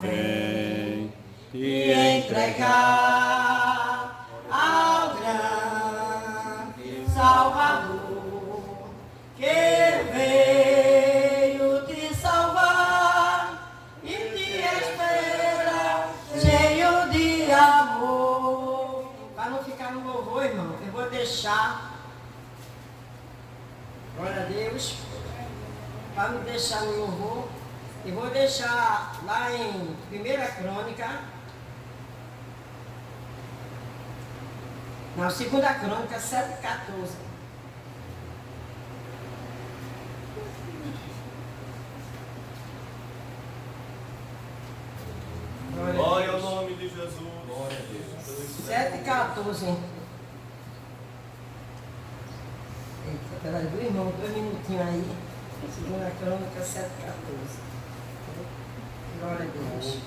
Vem te entregar ao grande Salvador, que veio te salvar e te espera, cheio de amor. Para não ficar no louvor, irmão, eu vou deixar, glória a Deus, para não deixar no louvor. E vou deixar lá em 1 Crônica, não, 2 Crônica 7,14. Glória ao nome de Jesus. Glória a Deus. 7,14. Eita, peraí, do irmão, 2 minutinhos aí. 2 Crônica 7,14. Glória a Deus.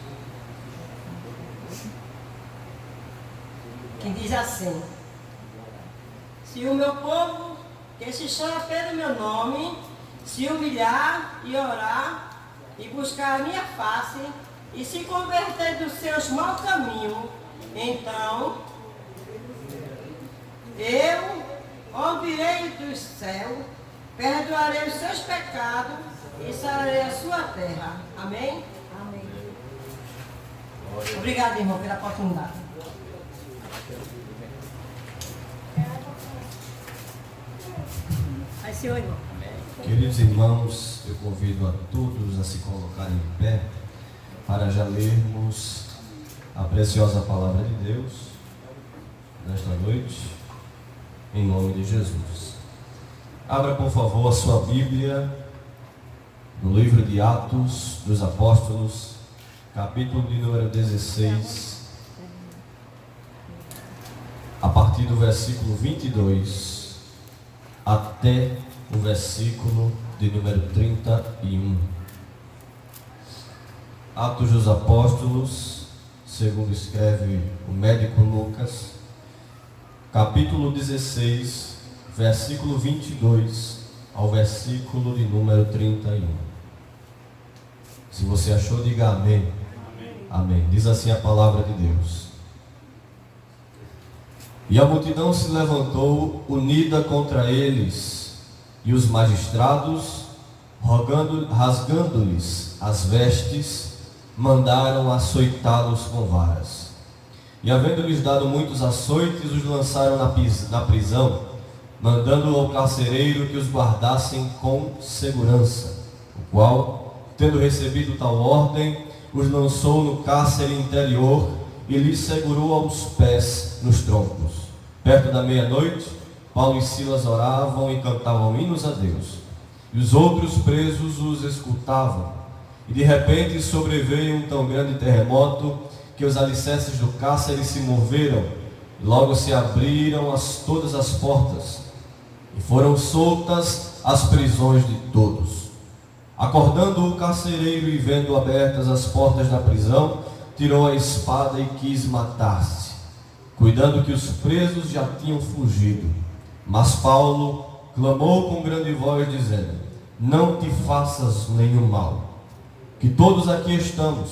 Que diz assim: se o meu povo, que se chama pelo meu nome, se humilhar e orar e buscar a minha face e se converter dos seus maus caminhos, então eu ouvirei do céu, perdoarei os seus pecados e sararei a sua terra. Amém? Amém. Obrigado, irmão, pela oportunidade. Vai, senhor, irmão. Queridos irmãos, eu convido a todos a se colocarem em pé para já lermos a preciosa palavra de Deus nesta noite, em nome de Jesus. Abra, por favor, a sua Bíblia no livro de Atos dos Apóstolos, capítulo de número 16, a partir do versículo 22 até o versículo de número 31. Atos dos Apóstolos, segundo escreve o médico Lucas, capítulo 16, versículo 22 ao versículo de número 31. Se você achou, diga amém. Amém. Diz assim a palavra de Deus. E a multidão se levantou unida contra eles, e os magistrados, rasgando-lhes as vestes, mandaram açoitá-los com varas. E havendo-lhes dado muitos açoites, os lançaram na prisão, mandando ao carcereiro que os guardassem com segurança, o qual, tendo recebido tal ordem, os lançou no cárcere interior e lhes segurou aos pés nos troncos. Perto da meia-noite, Paulo e Silas oravam e cantavam hinos a Deus, e os outros presos os escutavam. E de repente sobreveio um tão grande terremoto que os alicerces do cárcere se moveram, e logo se abriram todas as portas, e foram soltas as prisões de todos. Acordando o carcereiro e vendo abertas as portas da prisão, tirou a espada e quis matar-se, cuidando que os presos já tinham fugido. Mas Paulo clamou com grande voz, dizendo: não te faças nenhum mal, que todos aqui estamos.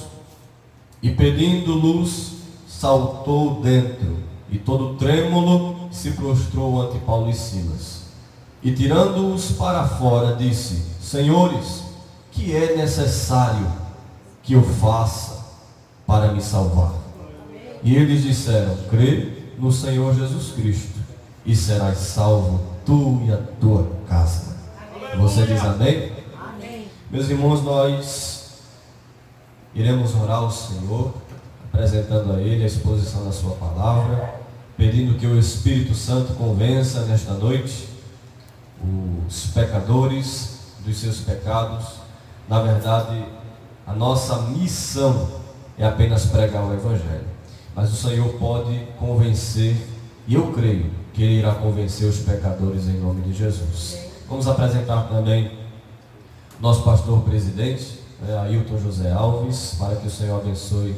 E pedindo luz, saltou dentro, e todo trêmulo se prostrou ante Paulo e Silas. E tirando-os para fora, disse: senhores, que é necessário que eu faça para me salvar? E eles disseram: crê no Senhor Jesus Cristo, e serás salvo, tu e a tua casa. Você diz amém? Amém. Meus irmãos, nós iremos orar ao Senhor, apresentando a Ele a exposição da sua palavra, pedindo que o Espírito Santo convença nesta noite os pecadores dos seus pecados. Na verdade, a nossa missão é apenas pregar o Evangelho, mas o Senhor pode convencer, e eu creio que Ele irá convencer os pecadores em nome de Jesus. Vamos apresentar também nosso pastor presidente, Ailton José Alves, para que o Senhor abençoe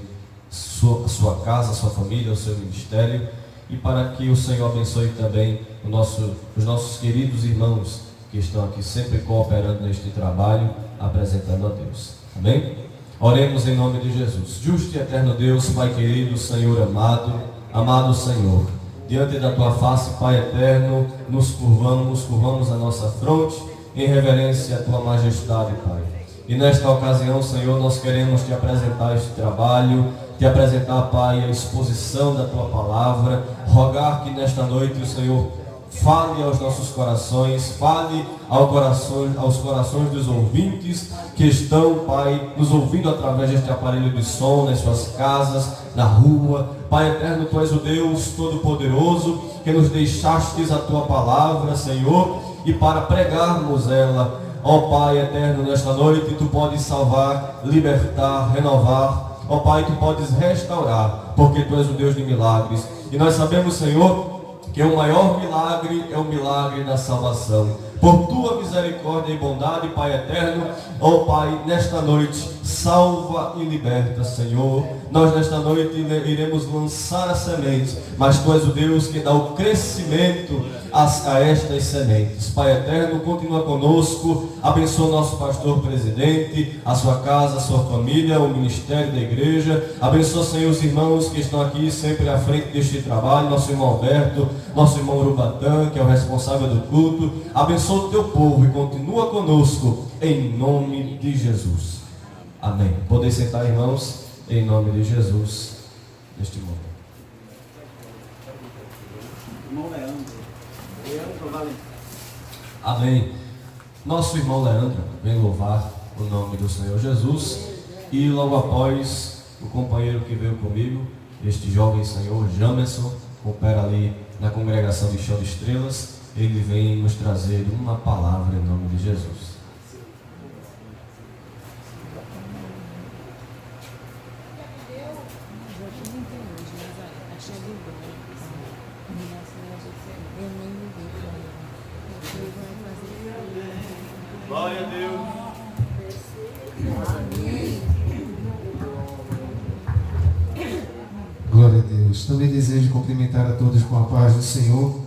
sua casa, sua família, o seu ministério, e para que o Senhor abençoe também os nossos queridos irmãos que estão aqui sempre cooperando neste trabalho, apresentando a Deus. Amém? Oremos em nome de Jesus. Justo e eterno Deus, Pai querido, Senhor amado, amado Senhor, diante da Tua face, Pai eterno, nos curvamos a nossa fronte em reverência à Tua majestade, Pai. E nesta ocasião, Senhor, nós queremos Te apresentar este trabalho, Te apresentar, Pai, a exposição da Tua palavra, rogar que nesta noite o Senhor fale aos nossos corações, fale aos corações dos ouvintes que estão, Pai, nos ouvindo através deste aparelho de som, nas suas casas, na rua. Pai eterno, Tu és o Deus Todo-Poderoso, que nos deixastes a Tua palavra, Senhor, e para pregarmos ela, ó Pai eterno, nesta noite Tu podes salvar, libertar, renovar, ó Pai, Tu podes restaurar, porque Tu és o Deus de milagres. E nós sabemos, Senhor, que o maior milagre é o milagre da salvação. Por Tua misericórdia e bondade, Pai eterno, ó Pai, nesta noite, salva e liberta, Senhor. Nós nesta noite iremos lançar as sementes, mas Tu és o Deus que dá o crescimento a estas sementes. Pai eterno, continua conosco, abençoa o nosso pastor presidente, a sua casa, a sua família, o ministério da igreja. Abençoa, Senhor, os irmãos que estão aqui sempre à frente deste trabalho, nosso irmão Alberto, nosso irmão Urubatã, que é o responsável do culto. Abençoa o Teu povo e continua conosco, em nome de Jesus. Amém. Podem sentar, irmãos, em nome de Jesus, neste momento. Irmão Leandro Valente. Amém. Nosso irmão Leandro vem louvar o nome do Senhor Jesus. E logo após, o companheiro que veio comigo, este jovem senhor, Jamerson, opera ali na congregação de Chão de Estrelas, ele vem nos trazer uma palavra em nome de Jesus. Glória a Deus. Glória a Deus. Também desejo cumprimentar a todos com a paz do Senhor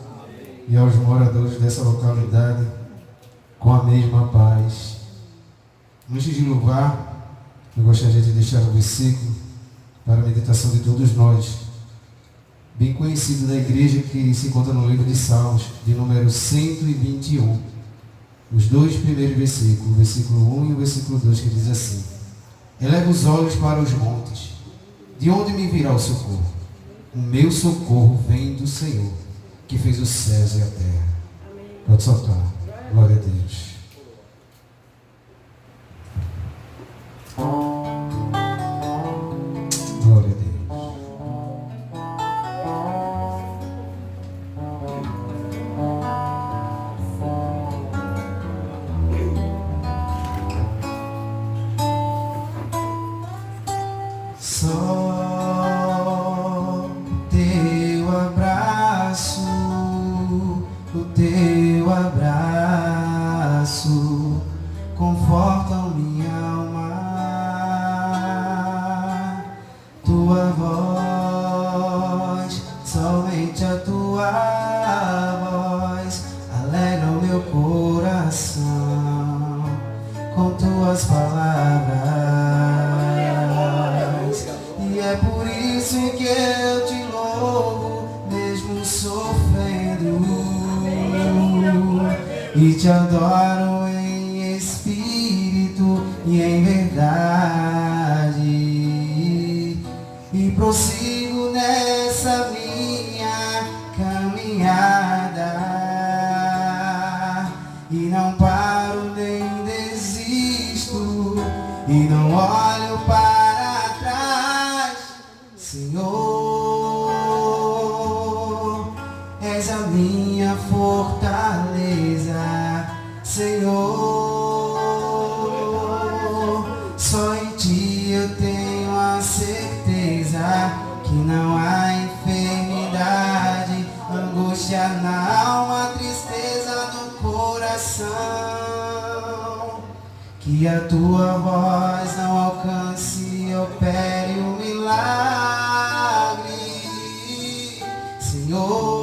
e aos moradores dessa localidade com a mesma paz. Antes de louvar, eu gostaria de deixar um versículo para a meditação de todos nós, bem conhecido da igreja, que se encontra no livro de Salmos, de número 121. Os dois primeiros versículos, o versículo 1 e o versículo 2, que diz assim: eleva os olhos para os montes, de onde me virá o socorro? O meu socorro vem do Senhor, que fez os céus e a terra. Pode soltar. Glória a Deus. Glória a Deus. Só teu abraço, o teu abraço conforta minha alma. Tua voz, somente a tua voz alegra o meu coração com tuas palavras. E é por isso que eu te louvo, mesmo sofrendo, e te adoro em espírito e em verdade, e prossigo nessa minha caminhada, e não paro nem desisto, e não olho para trás. Senhor, és a minha fortaleza. Senhor, só em Ti eu tenho a certeza que não há enfermidade, angústia na alma, tristeza no coração, que a Tua voz não alcance e opere o milagre. Senhor,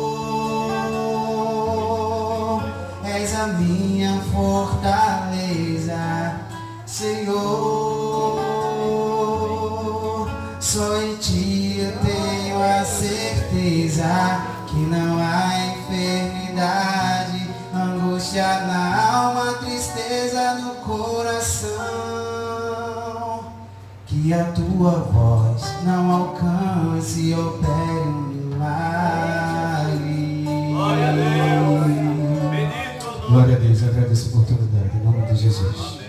és a minha fortaleza. Senhor, Só em ti eu tenho a certeza que não há enfermidade, angústia na alma, tristeza no coração, que a tua voz não alcance e opere um milagre. Glória a Deus. Bendito o nome. Glória a Deus, eu agradeço a oportunidade, em nome de Jesus.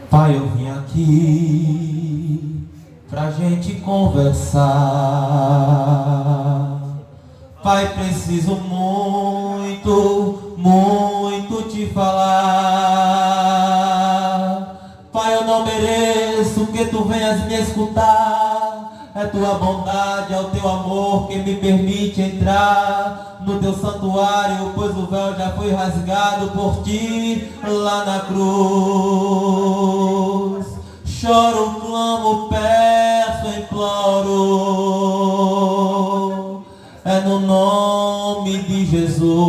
Pai, eu vim aqui pra gente conversar. Pai, preciso muito, muito te falar. Pai, eu não mereço que tu venhas me escutar. É tua bondade, é o teu amor que me permite entrar no teu santuário, pois o véu já foi rasgado por ti lá na cruz. Choro, clamo, peço, imploro, é no nome de Jesus.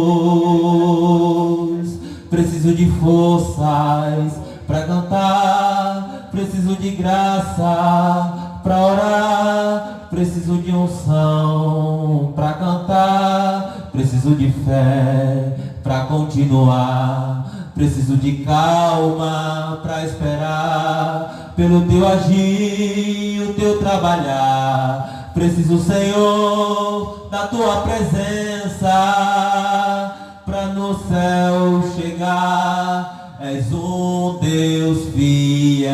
Preciso de forças para cantar, preciso de graça para orar, preciso de unção para cantar, preciso de fé para continuar, preciso de calma para esperar pelo teu agir, o teu trabalhar. Preciso, Senhor, da tua presença para no céu chegar. És um Deus fiel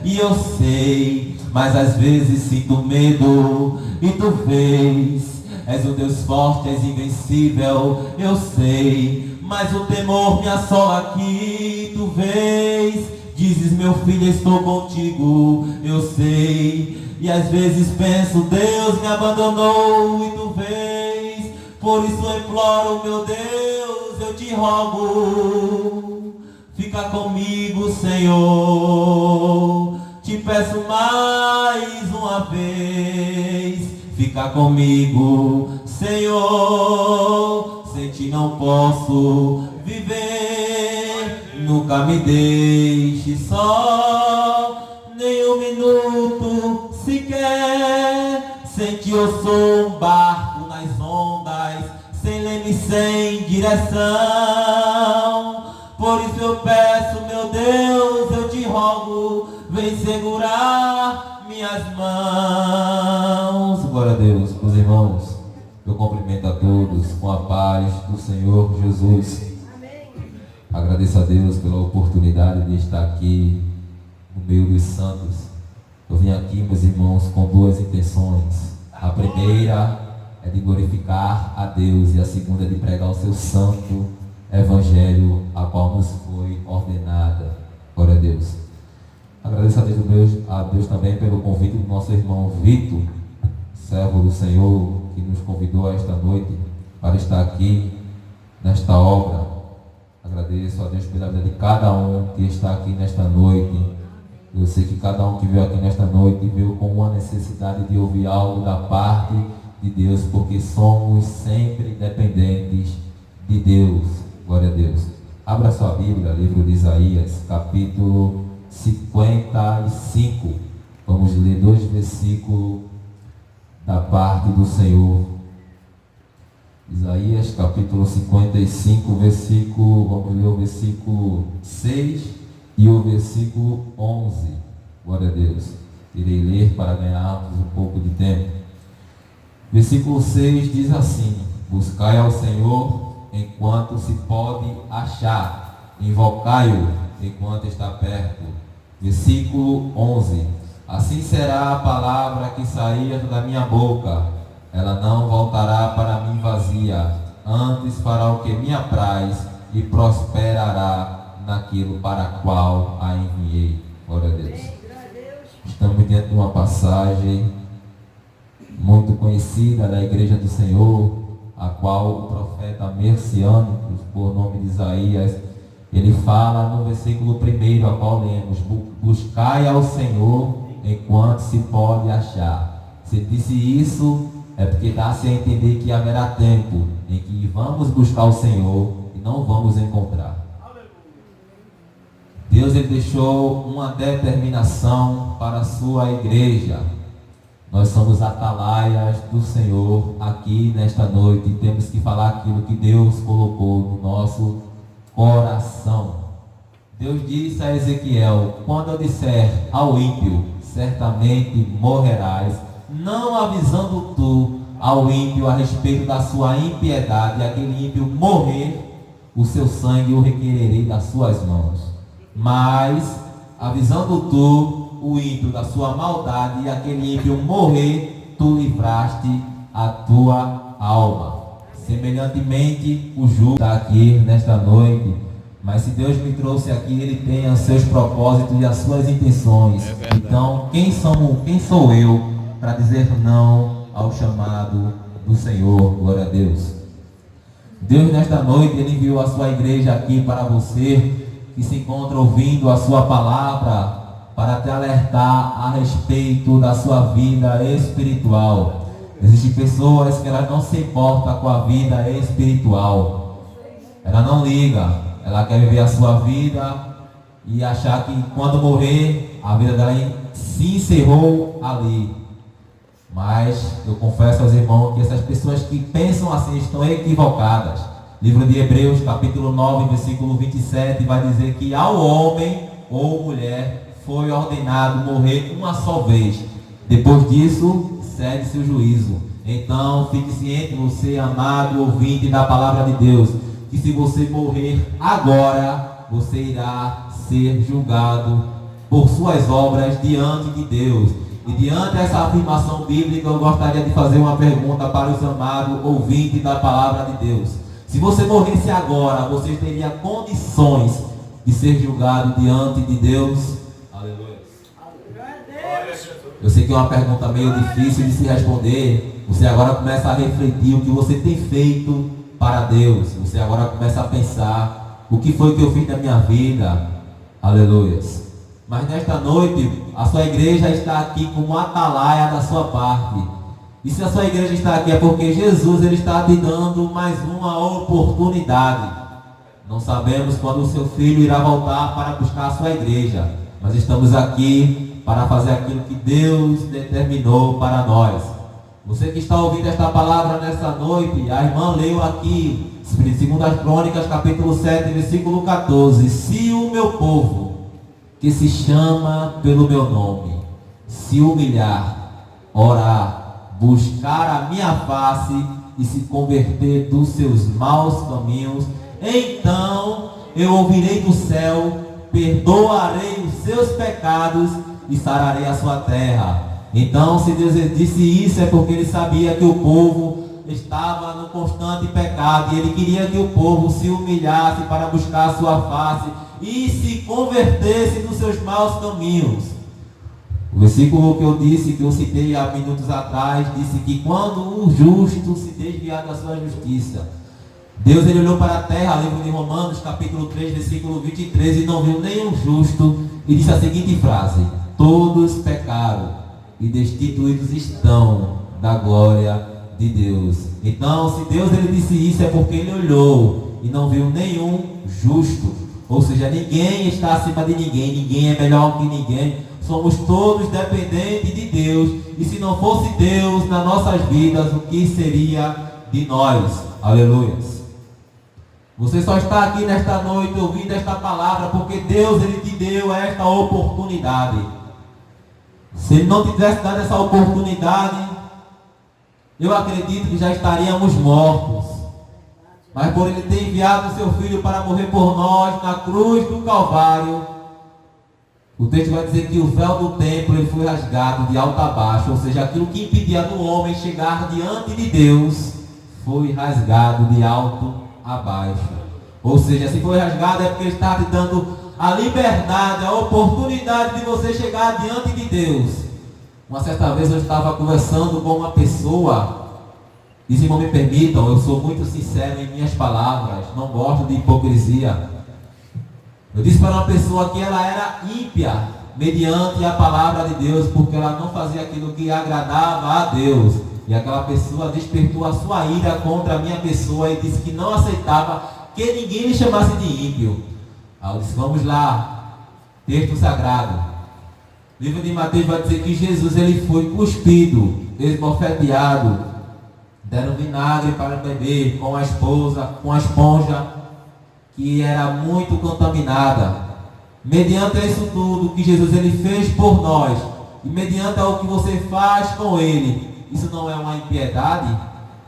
e eu sei, mas às vezes sinto medo e tu vês. És um Deus forte, és invencível, eu sei, mas o temor me assola aqui, tu vês. Dizes, meu filho, estou contigo, eu sei, e às vezes penso, Deus me abandonou e tu vês. Por isso eu imploro, meu Deus, eu te rogo, fica comigo, Senhor. Te peço mais uma vez, fica comigo, Senhor. Sem ti não posso viver, nunca me deixe só, nem um minuto sequer. Sem ti eu sou um barco nas ondas, sem leme, sem direção. Por isso eu peço, meu Deus, eu te rogo, vem segurar minhas mãos. Glória a Deus, meus irmãos, eu cumprimento a todos com a paz do Senhor Jesus. Agradeço a Deus pela oportunidade de estar aqui no meio dos santos. Eu vim aqui, meus irmãos, com duas intenções. A primeira é de glorificar a Deus e a segunda é de pregar o seu santo evangelho, a qual nos foi ordenada. Glória a Deus. Agradeço a Deus também pelo convite do nosso irmão Vitor, servo do Senhor, que nos convidou esta noite para estar aqui nesta obra. Agradeço a Deus pela vida de cada um que está aqui nesta noite. Eu sei que cada um que veio aqui nesta noite veio com uma necessidade de ouvir algo da parte de Deus, porque somos sempre dependentes de Deus. Glória a Deus. Abra sua Bíblia, livro de Isaías, capítulo 55. Vamos ler 2 versículos da parte do Senhor. Isaías, capítulo 55, vamos ler o versículo 6 e o versículo 11. Glória a Deus. Irei ler para ganharmos um pouco de tempo. Versículo 6 diz assim: buscai ao Senhor enquanto se pode achar, invocai-o enquanto está perto. Versículo 11: assim será a palavra que sair da minha boca, ela não voltará para mim vazia, antes fará o que me apraz e prosperará naquilo para qual a enviei. Glória a Deus. Estamos diante de uma passagem muito conhecida da Igreja do Senhor, a qual o profeta messiânico, por nome de Isaías, ele fala no versículo 1, a qual lemos: buscai ao Senhor enquanto se pode achar. Se disse isso, é porque dá-se a entender que haverá tempo em que vamos buscar o Senhor e não vamos encontrar. Deus ele deixou uma determinação para a sua igreja. Nós somos atalaias do Senhor aqui nesta noite e temos que falar aquilo que Deus colocou no nosso coração. Deus disse a Ezequiel: quando eu disser ao ímpio, certamente morrerás, não avisando tu ao ímpio a respeito da sua impiedade, e aquele ímpio morrer, o seu sangue eu requererei das suas mãos. Mas, avisando tu o ímpio da sua maldade, e aquele ímpio morrer, tu livraste a tua alma. Semelhantemente, o justo está aqui nesta noite, mas se Deus me trouxe aqui, Ele tem os seus propósitos e as suas intenções. Então, quem sou eu para dizer não ao chamado do Senhor? Glória a Deus. Deus nesta noite, Ele enviou a sua igreja aqui para você, que se encontra ouvindo a sua palavra, para te alertar a respeito da sua vida espiritual. Existem pessoas que elas não se importam com a vida espiritual. Ela não liga, ela quer viver a sua vida e achar que quando morrer, a vida dela se encerrou ali. Mas eu confesso aos irmãos que essas pessoas que pensam assim estão equivocadas. Livro de Hebreus, capítulo 9, versículo 27, vai dizer que ao homem ou mulher foi ordenado morrer uma só vez. Depois disso, segue-se o juízo. Então, fique ciente, você, amado ouvinte da palavra de Deus, que se você morrer agora, você irá ser julgado por suas obras diante de Deus. E diante dessa afirmação bíblica, eu gostaria de fazer uma pergunta para os amados ouvintes da palavra de Deus. Se você morresse agora, você teria condições de ser julgado diante de Deus? Aleluia. Eu sei que é uma pergunta meio difícil de se responder. Você agora começa a refletir o que você tem feito para Deus. Você agora começa a pensar: o que foi que eu fiz na minha vida? Aleluia. Mas nesta noite, a sua igreja está aqui como atalaia da sua parte. E se a sua igreja está aqui é porque Jesus ele está te dando mais uma oportunidade. Não sabemos quando o seu filho irá voltar para buscar a sua igreja, mas estamos aqui para fazer aquilo que Deus determinou para nós. Você que está ouvindo esta palavra nesta noite, a irmã leu aqui, 2 Crônicas, capítulo 7, versículo 14. Se o meu povo, que se chama pelo meu nome, se humilhar, orar, buscar a minha face e se converter dos seus maus caminhos, então eu ouvirei do céu, perdoarei os seus pecados e sararei a sua terra. Então, se Deus disse isso, é porque Ele sabia que o povo estava no constante pecado e Ele queria que o povo se humilhasse para buscar a sua face e se convertesse dos seus maus caminhos. O versículo que eu disse, que eu citei há minutos atrás, disse que quando o justo se desviar da sua justiça, Deus ele olhou para a terra, livro de Romanos, capítulo 3, versículo 23, e não viu nenhum justo, e disse a seguinte frase: todos pecaram e destituídos estão da glória de Deus. Então, se Deus ele disse isso, é porque ele olhou e não viu nenhum justo. Ou seja, ninguém está acima de ninguém, ninguém é melhor que ninguém. Somos todos dependentes de Deus. E se não fosse Deus nas nossas vidas, o que seria de nós? Aleluia. Você só está aqui nesta noite ouvindo esta palavra porque Deus ele te deu esta oportunidade. Se Ele não tivesse dado essa oportunidade, eu acredito que já estaríamos mortos. Mas por Ele ter enviado o seu Filho para morrer por nós na cruz do Calvário, o texto vai dizer que o véu do templo ele foi rasgado de alto a baixo, ou seja, aquilo que impedia do homem chegar diante de Deus foi rasgado de alto a baixo. Ou seja, se foi rasgado é porque Ele está te dando a liberdade, a oportunidade de você chegar diante de Deus. Uma certa vez eu estava conversando com uma pessoa, e se não me permitam, eu sou muito sincero em minhas palavras, não gosto de hipocrisia. Eu disse para uma pessoa que ela era ímpia mediante a palavra de Deus, porque ela não fazia aquilo que agradava a Deus. E aquela pessoa despertou a sua ira contra a minha pessoa e disse que não aceitava que ninguém me chamasse de ímpio. Aí eu disse, vamos lá, texto sagrado. O livro de Mateus vai dizer que Jesus ele foi cuspido, esbofeteado, deram vinagre para beber com a esposa, com a esponja, que era muito contaminada. Mediante isso tudo que Jesus ele fez por nós, e mediante o que você faz com ele, isso não é uma impiedade?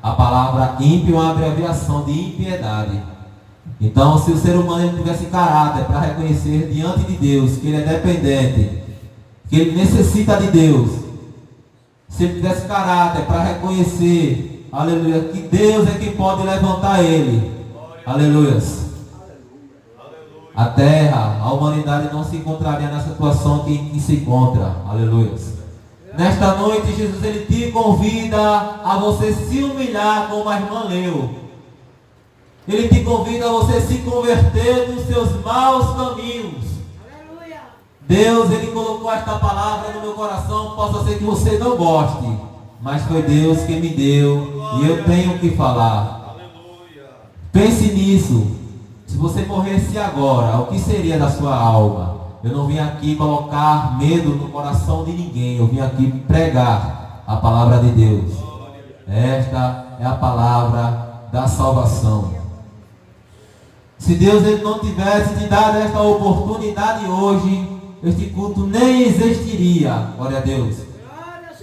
A palavra ímpio é uma abreviação de impiedade. Então, se o ser humano ele tivesse caráter para reconhecer diante de Deus que ele é dependente, que ele necessita de Deus, se ele tivesse caráter para reconhecer, aleluia, que Deus é quem pode levantar ele, aleluias, a terra, a humanidade não se encontraria na situação que se encontra, aleluias. Nesta noite, Jesus ele te convida a você se humilhar, como a irmã leu. Ele te convida a você se converter dos seus maus caminhos. Aleluia. Deus ele colocou esta palavra no meu coração, possa ser que você não goste, mas foi Deus que me deu e eu tenho que falar. Aleluia. Pense nisso. Se você morresse agora, o que seria da sua alma? Eu não vim aqui colocar medo no coração de ninguém. Eu vim aqui pregar a palavra de Deus. Esta é a palavra da salvação. Se Deus ele não tivesse te dado esta oportunidade hoje, este culto nem existiria. Glória a Deus.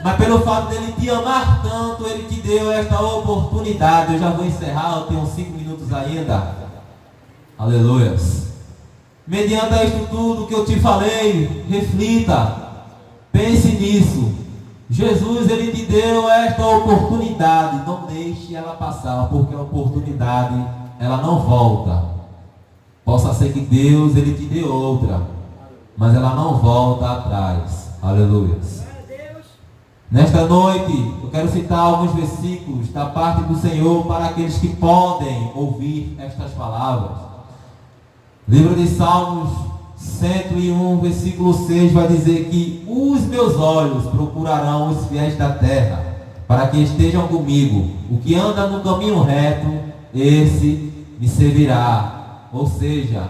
Mas pelo fato dele te amar tanto, ele te deu esta oportunidade. Eu já vou encerrar, eu tenho 5 minutos ainda. Aleluias. Mediante isto tudo que eu te falei, reflita, pense nisso. Jesus ele te deu esta oportunidade, não deixe ela passar, porque a oportunidade ela não volta. Possa ser que Deus ele te dê outra, mas ela não volta atrás. Aleluias. Nesta noite eu quero citar alguns versículos da parte do Senhor para aqueles que podem ouvir estas palavras. Livro de Salmos 101, versículo 6 vai dizer que os meus olhos procurarão os fiéis da terra, para que estejam comigo. O que anda no caminho reto, esse me servirá. Ou seja,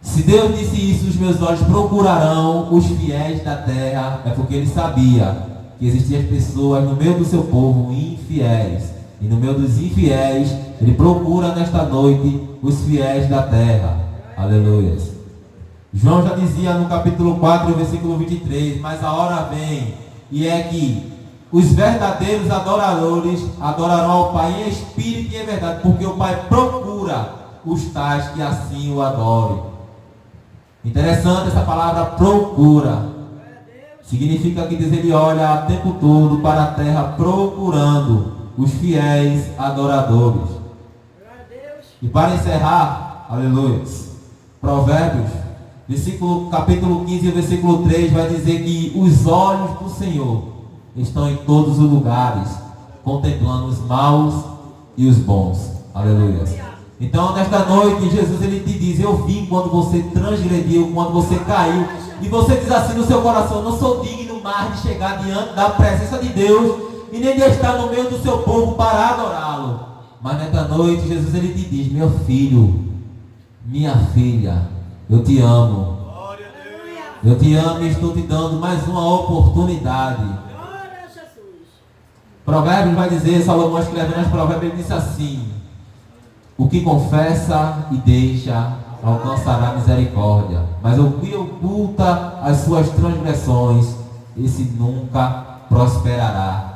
se Deus disse isso, os meus olhos procurarão os fiéis da terra, é porque ele sabia que existiam pessoas no meio do seu povo infiéis. E no meio dos infiéis, ele procura nesta noite os fiéis da terra. Aleluia. João já dizia no capítulo 4, versículo 23, mas a hora vem, e é que os verdadeiros adoradores adorarão ao Pai em espírito e em verdade, porque o Pai procura os tais que assim o adorem. Interessante essa palavra procura. Significa que Deus ele olha o tempo todo para a terra procurando os fiéis adoradores. E para encerrar, aleluia, Provérbios, capítulo 15, versículo 3, vai dizer que os olhos do Senhor estão em todos os lugares, contemplando os maus e os bons. Aleluia. Então, nesta noite, Jesus ele te diz, eu vim quando você transgrediu, quando você caiu, e você diz assim no seu coração, não sou digno mais de chegar diante da presença de Deus, e nem de estar no meio do seu povo para adorá-lo. Mas nesta noite, Jesus ele te diz, meu filho, minha filha, eu te amo. Eu te amo e estou te dando mais uma oportunidade. Provérbios vai dizer, Salomão escrevendo nos Provérbios, ele disse assim, o que confessa e deixa alcançará misericórdia, mas o que oculta as suas transgressões, esse nunca prosperará.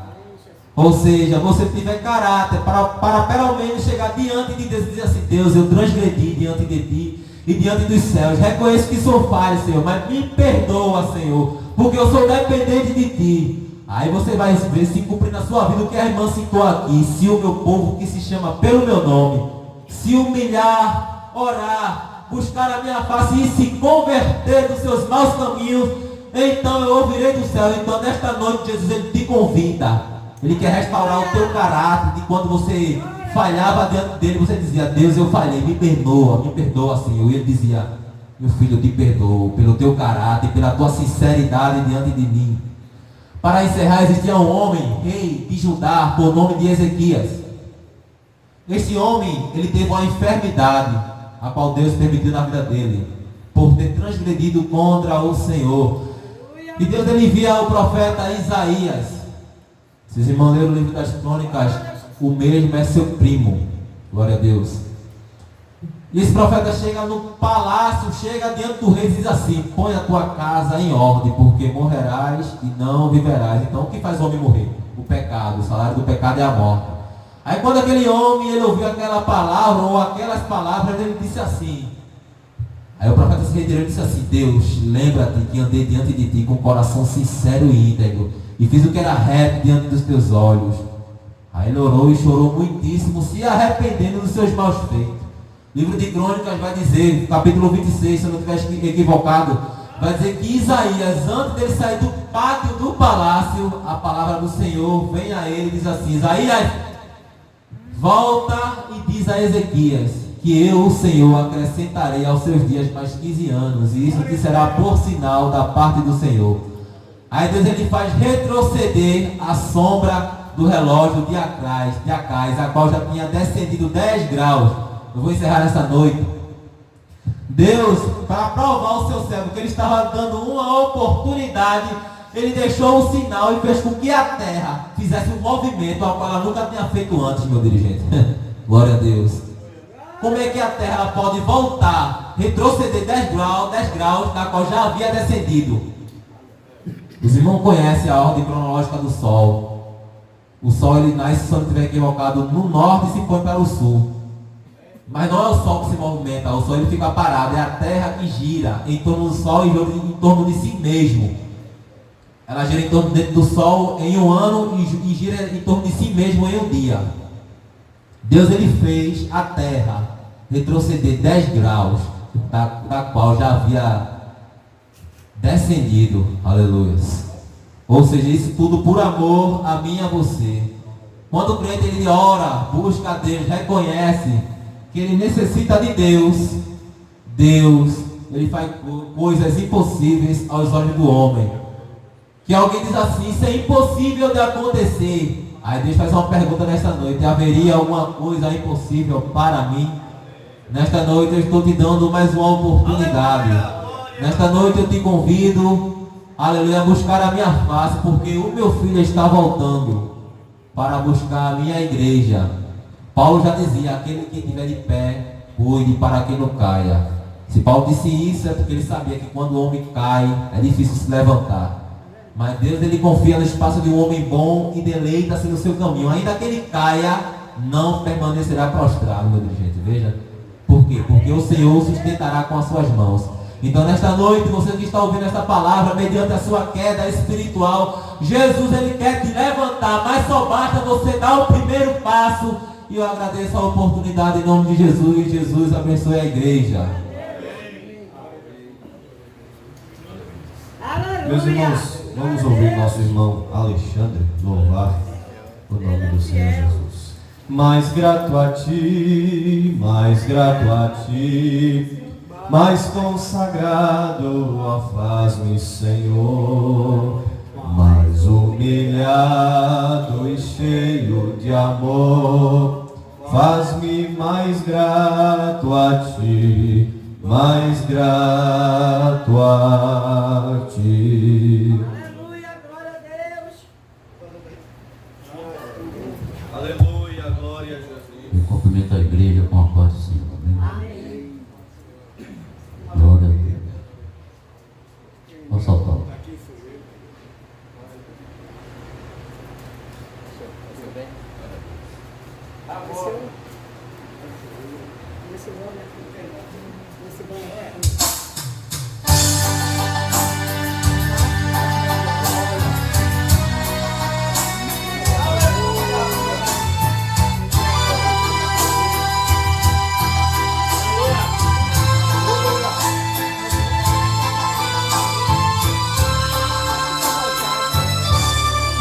Ou seja, você tiver caráter para pelo menos chegar diante de Deus e dizer assim, Deus, eu transgredi diante de ti e diante dos céus, reconheço que sou falho, Senhor, mas me perdoa, Senhor, porque eu sou dependente de ti. Aí você vai ver se cumprir na sua vida o que a irmã citou aqui, se o meu povo que se chama pelo meu nome, se humilhar, orar, buscar a minha face e se converter dos seus maus caminhos, então eu ouvirei do céu. Então nesta noite Jesus ele te convida. Ele quer restaurar o teu caráter de quando você falhava diante dele, você dizia, Deus, eu falhei, me perdoa, Senhor. E ele dizia, meu filho, eu te perdoo pelo teu caráter, pela tua sinceridade diante de mim. Para encerrar, existia um homem, rei de Judá, por nome de Ezequias. Este homem, ele teve uma enfermidade, a qual Deus permitiu na vida dele, por ter transgredido contra o Senhor. E Deus ele envia o profeta Isaías. Se os irmãos leram o livro das Crônicas, o mesmo é seu primo. Glória a Deus. E esse profeta chega no palácio, chega diante do rei e diz assim: põe a tua casa em ordem, porque morrerás e não viverás. Então o que faz o homem morrer? O pecado. O salário do pecado é a morte. Aí quando aquele homem ele ouviu aquela palavra ou aquelas palavras, ele disse assim. Aí o profeta se retirou e disse assim: Deus, lembra-te que andei diante de ti com um coração sincero e íntegro, e fiz o que era reto diante dos teus olhos. Aí ele orou e chorou muitíssimo, se arrependendo dos seus maus feitos. Livro de Crônicas vai dizer, capítulo 26, se eu não estiver equivocado, vai dizer que Isaías, antes dele sair do pátio do palácio, a palavra do Senhor vem a ele e diz assim: Isaías, volta e diz a Ezequias que eu, o Senhor, acrescentarei aos seus dias mais 15 anos, e isso te será por sinal da parte do Senhor. Aí Deus ele faz retroceder a sombra do relógio de Acais, a qual já tinha descendido 10 graus. Eu vou encerrar essa noite. Deus, para provar o seu servo que ele estava dando uma oportunidade, ele deixou um sinal e fez com que a terra fizesse um movimento ao qual ela nunca tinha feito antes, meu dirigente. Glória a Deus. Como é que a terra pode voltar, retroceder 10 graus, na qual já havia descendido? Os irmãos conhecem a ordem cronológica do Sol. O Sol ele nasce, se eu não estiver equivocado, no norte e se põe para o sul. Mas não é o Sol que se movimenta, o Sol ele fica parado, é a Terra que gira em torno do Sol e em torno de si mesmo. Ela gira em torno do Sol em um ano e gira em torno de si mesmo em um dia. Deus ele fez a Terra retroceder 10 graus, da qual já havia descendido, aleluia. Ou seja, isso tudo por amor a mim e a você. Quando o crente ele ora, busca a Deus, reconhece que ele necessita de Deus, Deus ele faz coisas impossíveis aos olhos do homem. Que alguém diz assim: isso é impossível de acontecer. Aí Deus faz uma pergunta nesta noite: haveria alguma coisa impossível para mim? Nesta noite eu estou te dando mais uma oportunidade. Nesta noite eu te convido, aleluia, a buscar a minha face, porque o meu filho está voltando para buscar a minha igreja. Paulo já dizia: aquele que estiver de pé, cuide para que não caia. Se Paulo disse isso, é porque ele sabia que quando o homem cai, é difícil se levantar. Mas Deus ele confia no espaço de um homem bom e deleita-se no seu caminho. Ainda que ele caia, não permanecerá prostrado, meu dirigente. Veja. Por quê? Porque o Senhor o sustentará com as suas mãos. Então nesta noite, você que está ouvindo esta palavra, mediante a sua queda espiritual, Jesus ele quer te levantar, mas só basta você dar o primeiro passo. E eu agradeço a oportunidade em nome de Jesus. E Jesus abençoe a igreja. Meus irmãos, vamos ouvir nosso irmão Alexandre louvar o nome do Senhor Jesus. Mais grato a ti, mais grato a ti, mais consagrado, ó, faz-me, Senhor, mais humilhado e cheio de amor, faz-me mais grato a ti, mais grato a ti. Aleluia, glória a Deus. Aleluia, glória a Jesus. Eu cumprimento a igreja com a paz do Senhor. Amém. Glória a Deus. Vamos saltar.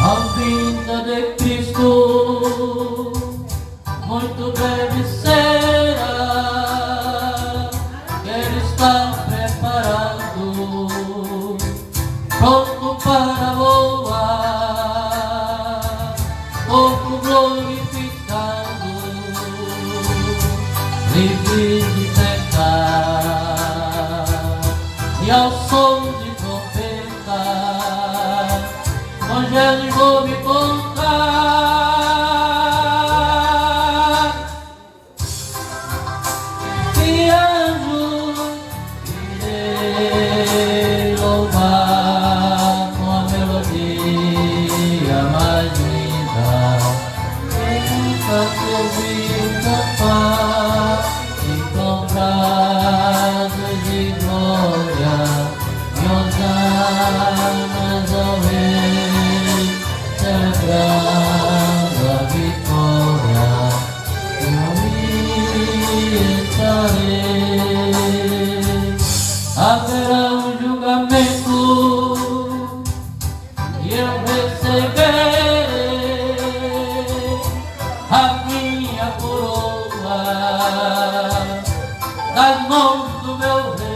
A vinda de Cristo muito breve será. Ele está presente. livre de pecar, e ao som de trombeta, com anjos vou me colocar, e anjos irei louvar com a melodia mais linda, que nunca se ouviu cantar, encontrados de glória, e hosanas ao Rei, celebrando a vitória, eu ali estarei. Haverá um julgamento e eu receberei a minha coroa das mãos do meu Rei.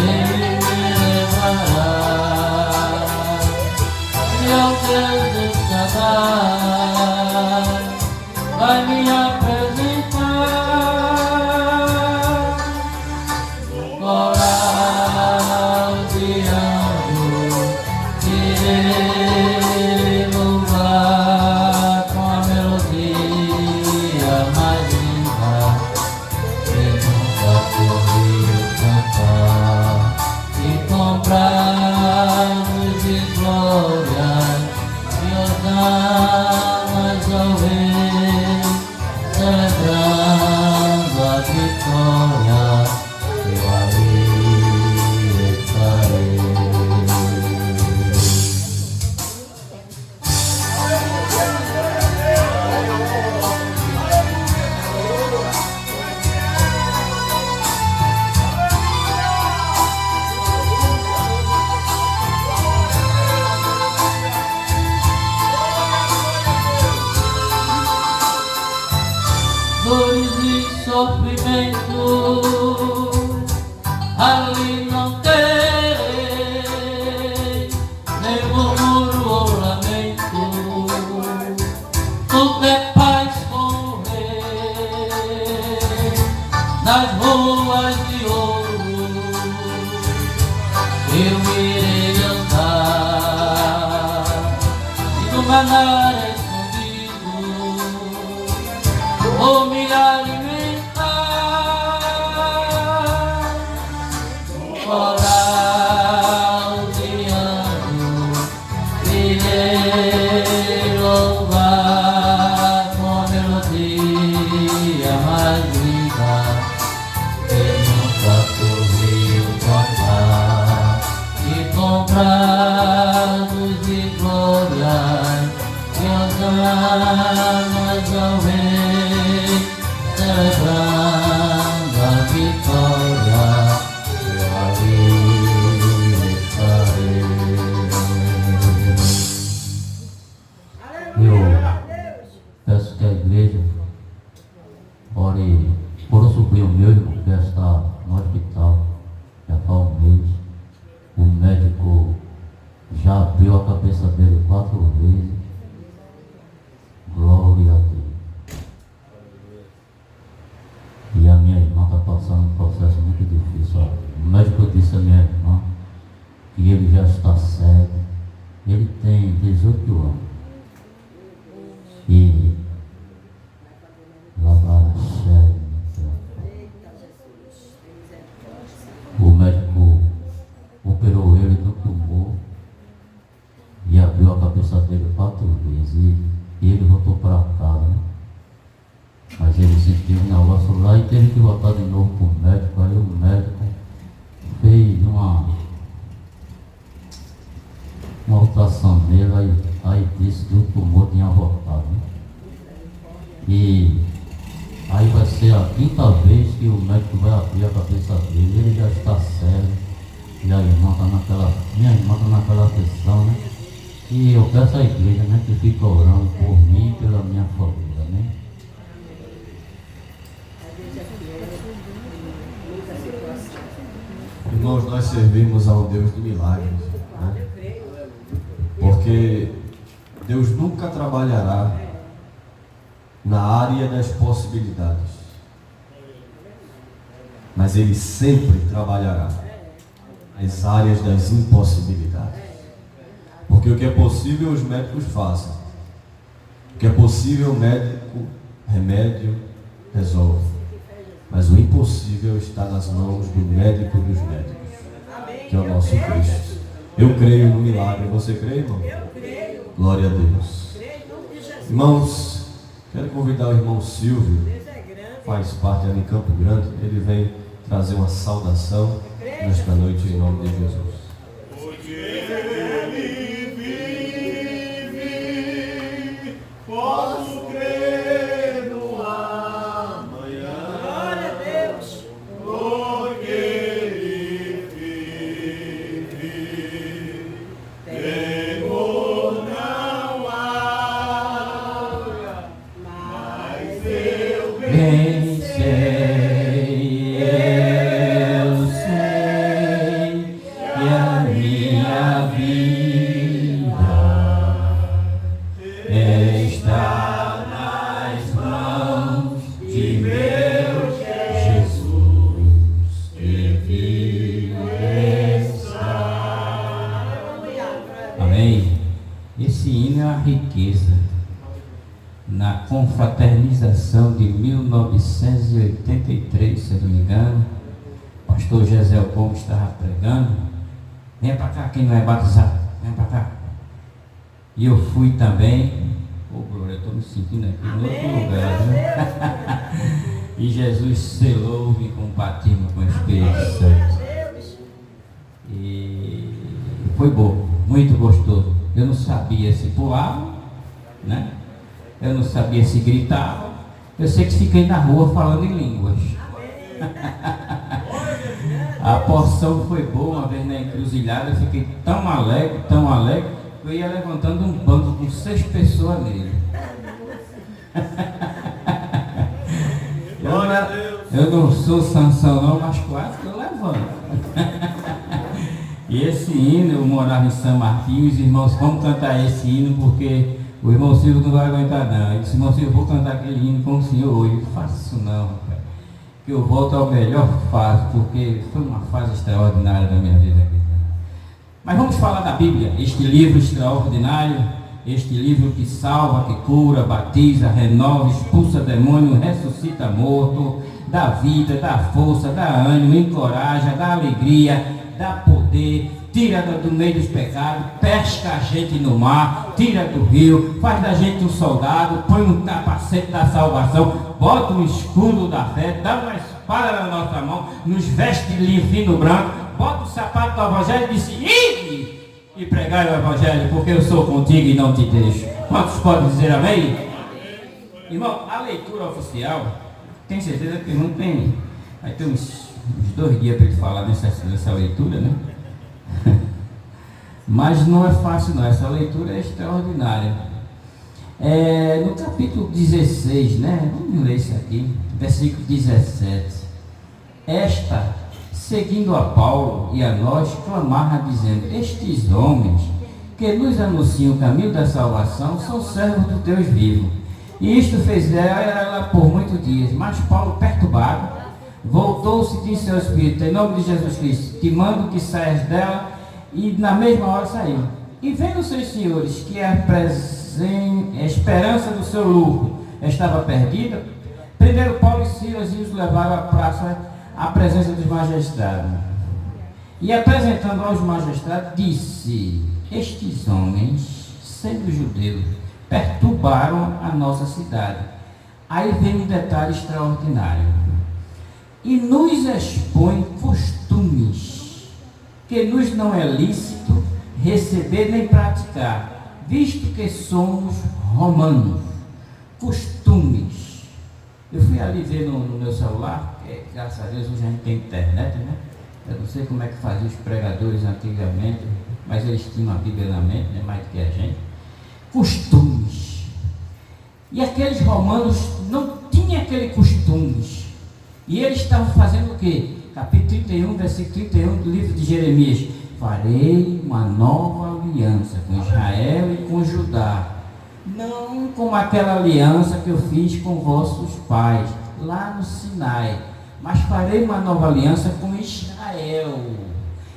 Ele me levará e ao Deus estará, vai me apresentar, coral de anjos, irei louvar com a melodia mais linda, que nunca se ouviu cantar, e com braços de glória, e hosanas ao Rei, celebrando a vitória, eu ali estarei. Dores e sofrimento, ali não terei, nem murmúrio ou lamento, tudo é paz com o Rei, nas ruas de ouro, eu irei andar, e do manar escondido, vou me alimentar, coral de anjos, irei louvar com a melodia mais linda, que nunca se ouviu cantar, e com braços de glória, e hosanas ao Rei, celebrando a vitória, eu ali estarei. Eu peço que a igreja ore por um sobrinho meu, irmão, que está no hospital já faz um mês. O médico já abriu a cabeça dele 4 vezes. Glória a Deus. E a minha irmã está passando um processo muito difícil. Ó. O médico disse à minha irmã que ele já está cego. Ele tem 18 anos. E lavar cego. O médico operou ele do tumor e abriu a cabeça dele 4 vezes. E ele voltou para casa, né? Mas ele sentiu um negócio lá e teve que voltar de novo para o médico. Aí o médico fez uma ultrassom nele, aí disse que o tumor tinha voltado, né? E aí vai ser a 5ª vez que o médico vai abrir a cabeça dele. Ele já está cego. E a irmã está minha irmã está naquela questão, né? E eu peço à igreja, né, que fique orando por mim e pela minha família, né? Irmãos, nós servimos a um Deus de milagres, né? Porque Deus nunca trabalhará na área das possibilidades, mas Ele sempre trabalhará nas áreas das impossibilidades. Porque o que é possível os médicos fazem, o que é possível o remédio resolve, mas o impossível está nas mãos do médico dos médicos, que é o nosso Cristo. Eu creio no milagre, você crê, irmão? Eu creio. Glória a Deus. Creio em nome de Jesus. Irmãos, quero convidar o irmão Silvio, Deus é grande. faz parte ali em Campo Grande, ele vem trazer uma saudação nesta noite em nome de Jesus. Porque Ele vive, posso crer no amanhã. Glória a Deus. Porque Ele vive, temor não há, mas eu Eu sei que a minha vida está nas mãos de meu Jesus, que vive está. Amém? Esse hino é a riqueza. Na confraternização de 1983, se eu não me engano, o pastor Gesiel Gomes estava pregando. Venha para cá, quem não é batizado, venha para cá. E eu fui também. Ô glória, eu estou me sentindo aqui em outro lugar, né? E Jesus selou-me com o batismo com o Espírito Santo. E foi bom, muito gostoso. Eu não sabia se pulava, né? Eu não sabia se gritava. Eu sei que fiquei na rua falando em línguas. A porção foi boa. Uma vez na encruzilhada eu fiquei tão alegre, que eu ia levantando um banco com 6 pessoas nele. Eu não sou Sansão não, mas quase que eu levanto. E esse hino, eu morava em São Martinho, os irmãos, vamos cantar esse hino porque o irmão Silvio não vai aguentar não. Ele disse, irmão Silvio, eu vou cantar aquele hino com o senhor hoje. Eu não faço isso não, rapaz. Que eu volto ao melhor fase, porque foi uma fase extraordinária da minha vida. Mas vamos falar da Bíblia, este livro extraordinário, este livro que salva, que cura, batiza, renova, expulsa demônio, ressuscita morto, dá vida, dá força, dá ânimo, encoraja, dá alegria, dá poder, tira do meio dos pecados, pesca a gente no mar, tira do rio, faz da gente um soldado, põe um capacete da salvação, bota um escudo da fé, dá uma espada na nossa mão, nos veste de linho fino branco, bota o sapato do evangelho e diz, ide e pregai o evangelho, porque eu sou contigo e não te deixo. Quantos podem dizer amém? Irmão, a leitura oficial, tem certeza que não tem, vai ter uns 2 dias para ele falar nessa leitura, né? Mas não é fácil não, essa leitura é extraordinária. No capítulo 16, né? Vamos ler isso aqui, versículo 17. Esta, seguindo a Paulo e a nós, clamava dizendo, estes homens que nos anunciam o caminho da salvação são servos do Deus vivo. E isto fez ela por muitos dias, mas Paulo, perturbado, voltou-se e disse ao Espírito, em nome de Jesus Cristo, te mando que saias dela, e na mesma hora saiu. E vendo seus senhores que a esperança do seu lucro estava perdida, prenderam Paulo e Silas e os levaram à presença dos magistrados. E apresentando aos magistrados, disse, estes homens, sendo judeus, perturbaram a nossa cidade. Aí vem um detalhe extraordinário. E nos expõe costumes que nos não é lícito receber nem praticar, visto que somos romanos. Costumes. Eu fui ali ver no meu celular, porque graças a Deus hoje a gente tem internet, né? Eu não sei como é que faziam os pregadores antigamente, mas eles tinham a Bíblia na mente, né? Mais do que a gente. Costumes. E aqueles romanos não tinham aqueles costumes. E eles estavam fazendo o quê? Capítulo 31, versículo 31 do livro de Jeremias. Farei uma nova aliança com Israel e com Judá, não como aquela aliança que eu fiz com vossos pais, lá no Sinai, mas farei uma nova aliança com Israel.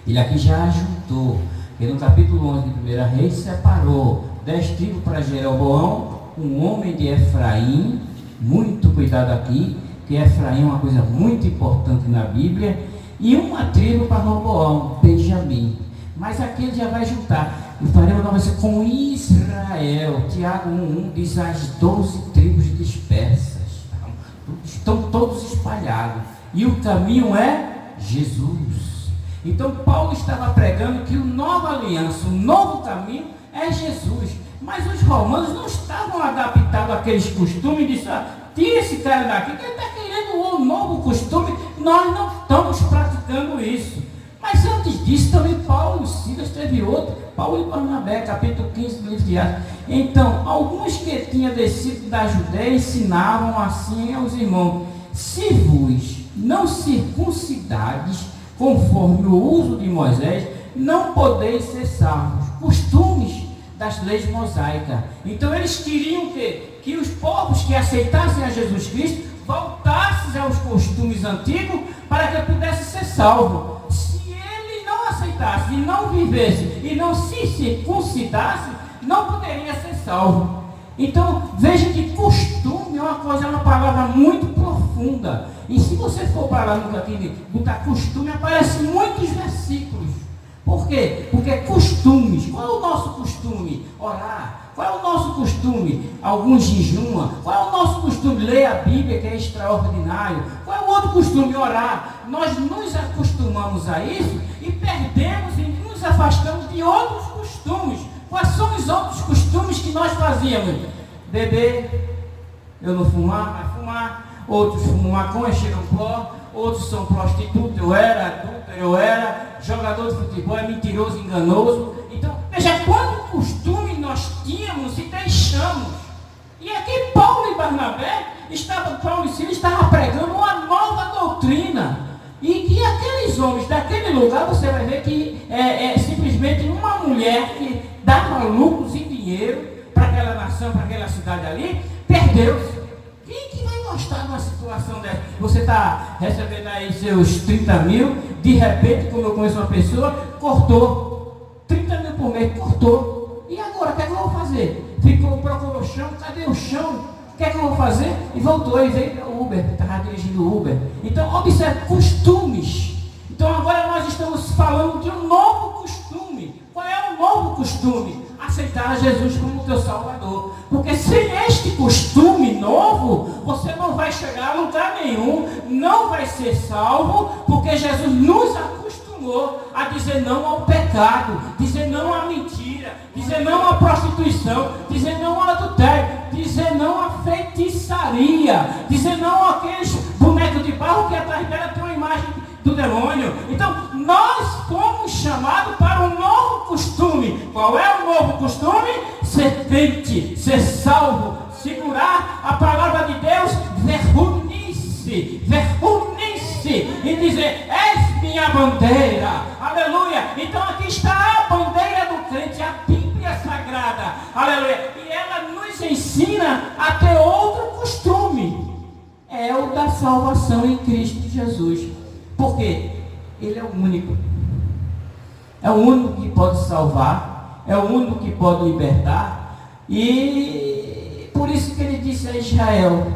Ele aqui já juntou, porque no capítulo 11 de 1 Reis separou 10 tribos para Jeroboão, um homem de Efraim. Muito cuidado aqui, que Efraim é uma coisa muito importante na Bíblia, e uma tribo para Roboão, Benjamim. Mas aqui ele já vai juntar, e farei uma nova aliança com Israel. Tiago 1:1 diz: as 12 tribos dispersas estão todos espalhados, e o caminho é Jesus. Então Paulo estava pregando que a nova aliança, o novo caminho é Jesus. Mas os romanos não estavam adaptados àqueles costumes e disseram: tira esse cara daqui, que ele está querendo um novo costume. Nós não estamos praticando isso. Mas antes disso também Paulo e Silas teve outro, Paulo e Barnabé, capítulo 15 do livro de Atos. Então, alguns que tinham descido da Judéia ensinavam assim aos irmãos: se vos não circuncidardes conforme o uso de Moisés, não podeis ser salvos. Costumes das leis mosaicas. Então eles queriam que os povos que aceitassem a Jesus Cristo voltassem aos costumes antigos para que pudesse ser salvo. Se ele não aceitasse e não vivesse e não se circuncidasse, não poderia ser salvo. Então veja que costume é uma palavra muito profunda. E se você for para lá no cantinho botar costume, aparecem muitos versículos. Por quê? Porque costumes. Qual é o nosso costume? Orar. Qual é o nosso costume? Alguns jejuam. Qual é o nosso costume? Ler a Bíblia, que é extraordinário. Qual é o outro costume? Orar. Nós nos acostumamos a isso e perdemos e nos afastamos de outros costumes. Quais são os outros costumes que nós fazíamos? Beber, eu não fumar, mas fumar. Outros fumam maconha, cheiram pó. Outros são prostitutos, eu era adúltero, eu era jogador de futebol, é mentiroso, enganoso. Então, veja quanto costume nós tínhamos e deixamos. E aqui Paulo e Barnabé, Paulo e Silas estavam pregando uma nova doutrina. E que aqueles homens daquele lugar, você vai ver que é simplesmente uma mulher que dava lucros e dinheiro para aquela nação, para aquela cidade ali, perdeu-se. Quem que vai gostar de uma situação dessa? Você está recebendo aí seus 30 mil, de repente, como eu conheço uma pessoa, cortou 30 mil por mês, cortou. E agora, o que é que eu vou fazer? Procurou o chão, cadê o chão? O que é que eu vou fazer? E voltou, e veio para o Uber, estava dirigindo o Uber. Então, observe, costumes. Então, agora nós estamos falando de um novo costume. Qual é o novo costume? Aceitar a Jesus como teu Salvador. Porque sem este costume novo, você não vai chegar a lugar nenhum, não vai ser salvo, porque Jesus nos acostumou a dizer não ao pecado, dizer não à mentira, dizer não à prostituição, dizer não ao adultério, dizer não à feitiçaria, dizer não àqueles bonecos de barro que atrás dela tem uma imagem do demônio. Então, nós fomos chamados para um novo costume. Qual é o novo costume? Ser crente, ser salvo, segurar a palavra de Deus, verunir-se, e dizer: és minha bandeira, aleluia. Então aqui está a bandeira do crente, a Bíblia Sagrada, aleluia. E ela nos ensina a ter outro costume, é o da salvação em Cristo Jesus. Porque Ele é o único. É o único que pode salvar. É o único que pode libertar. E por isso que Ele disse a Israel: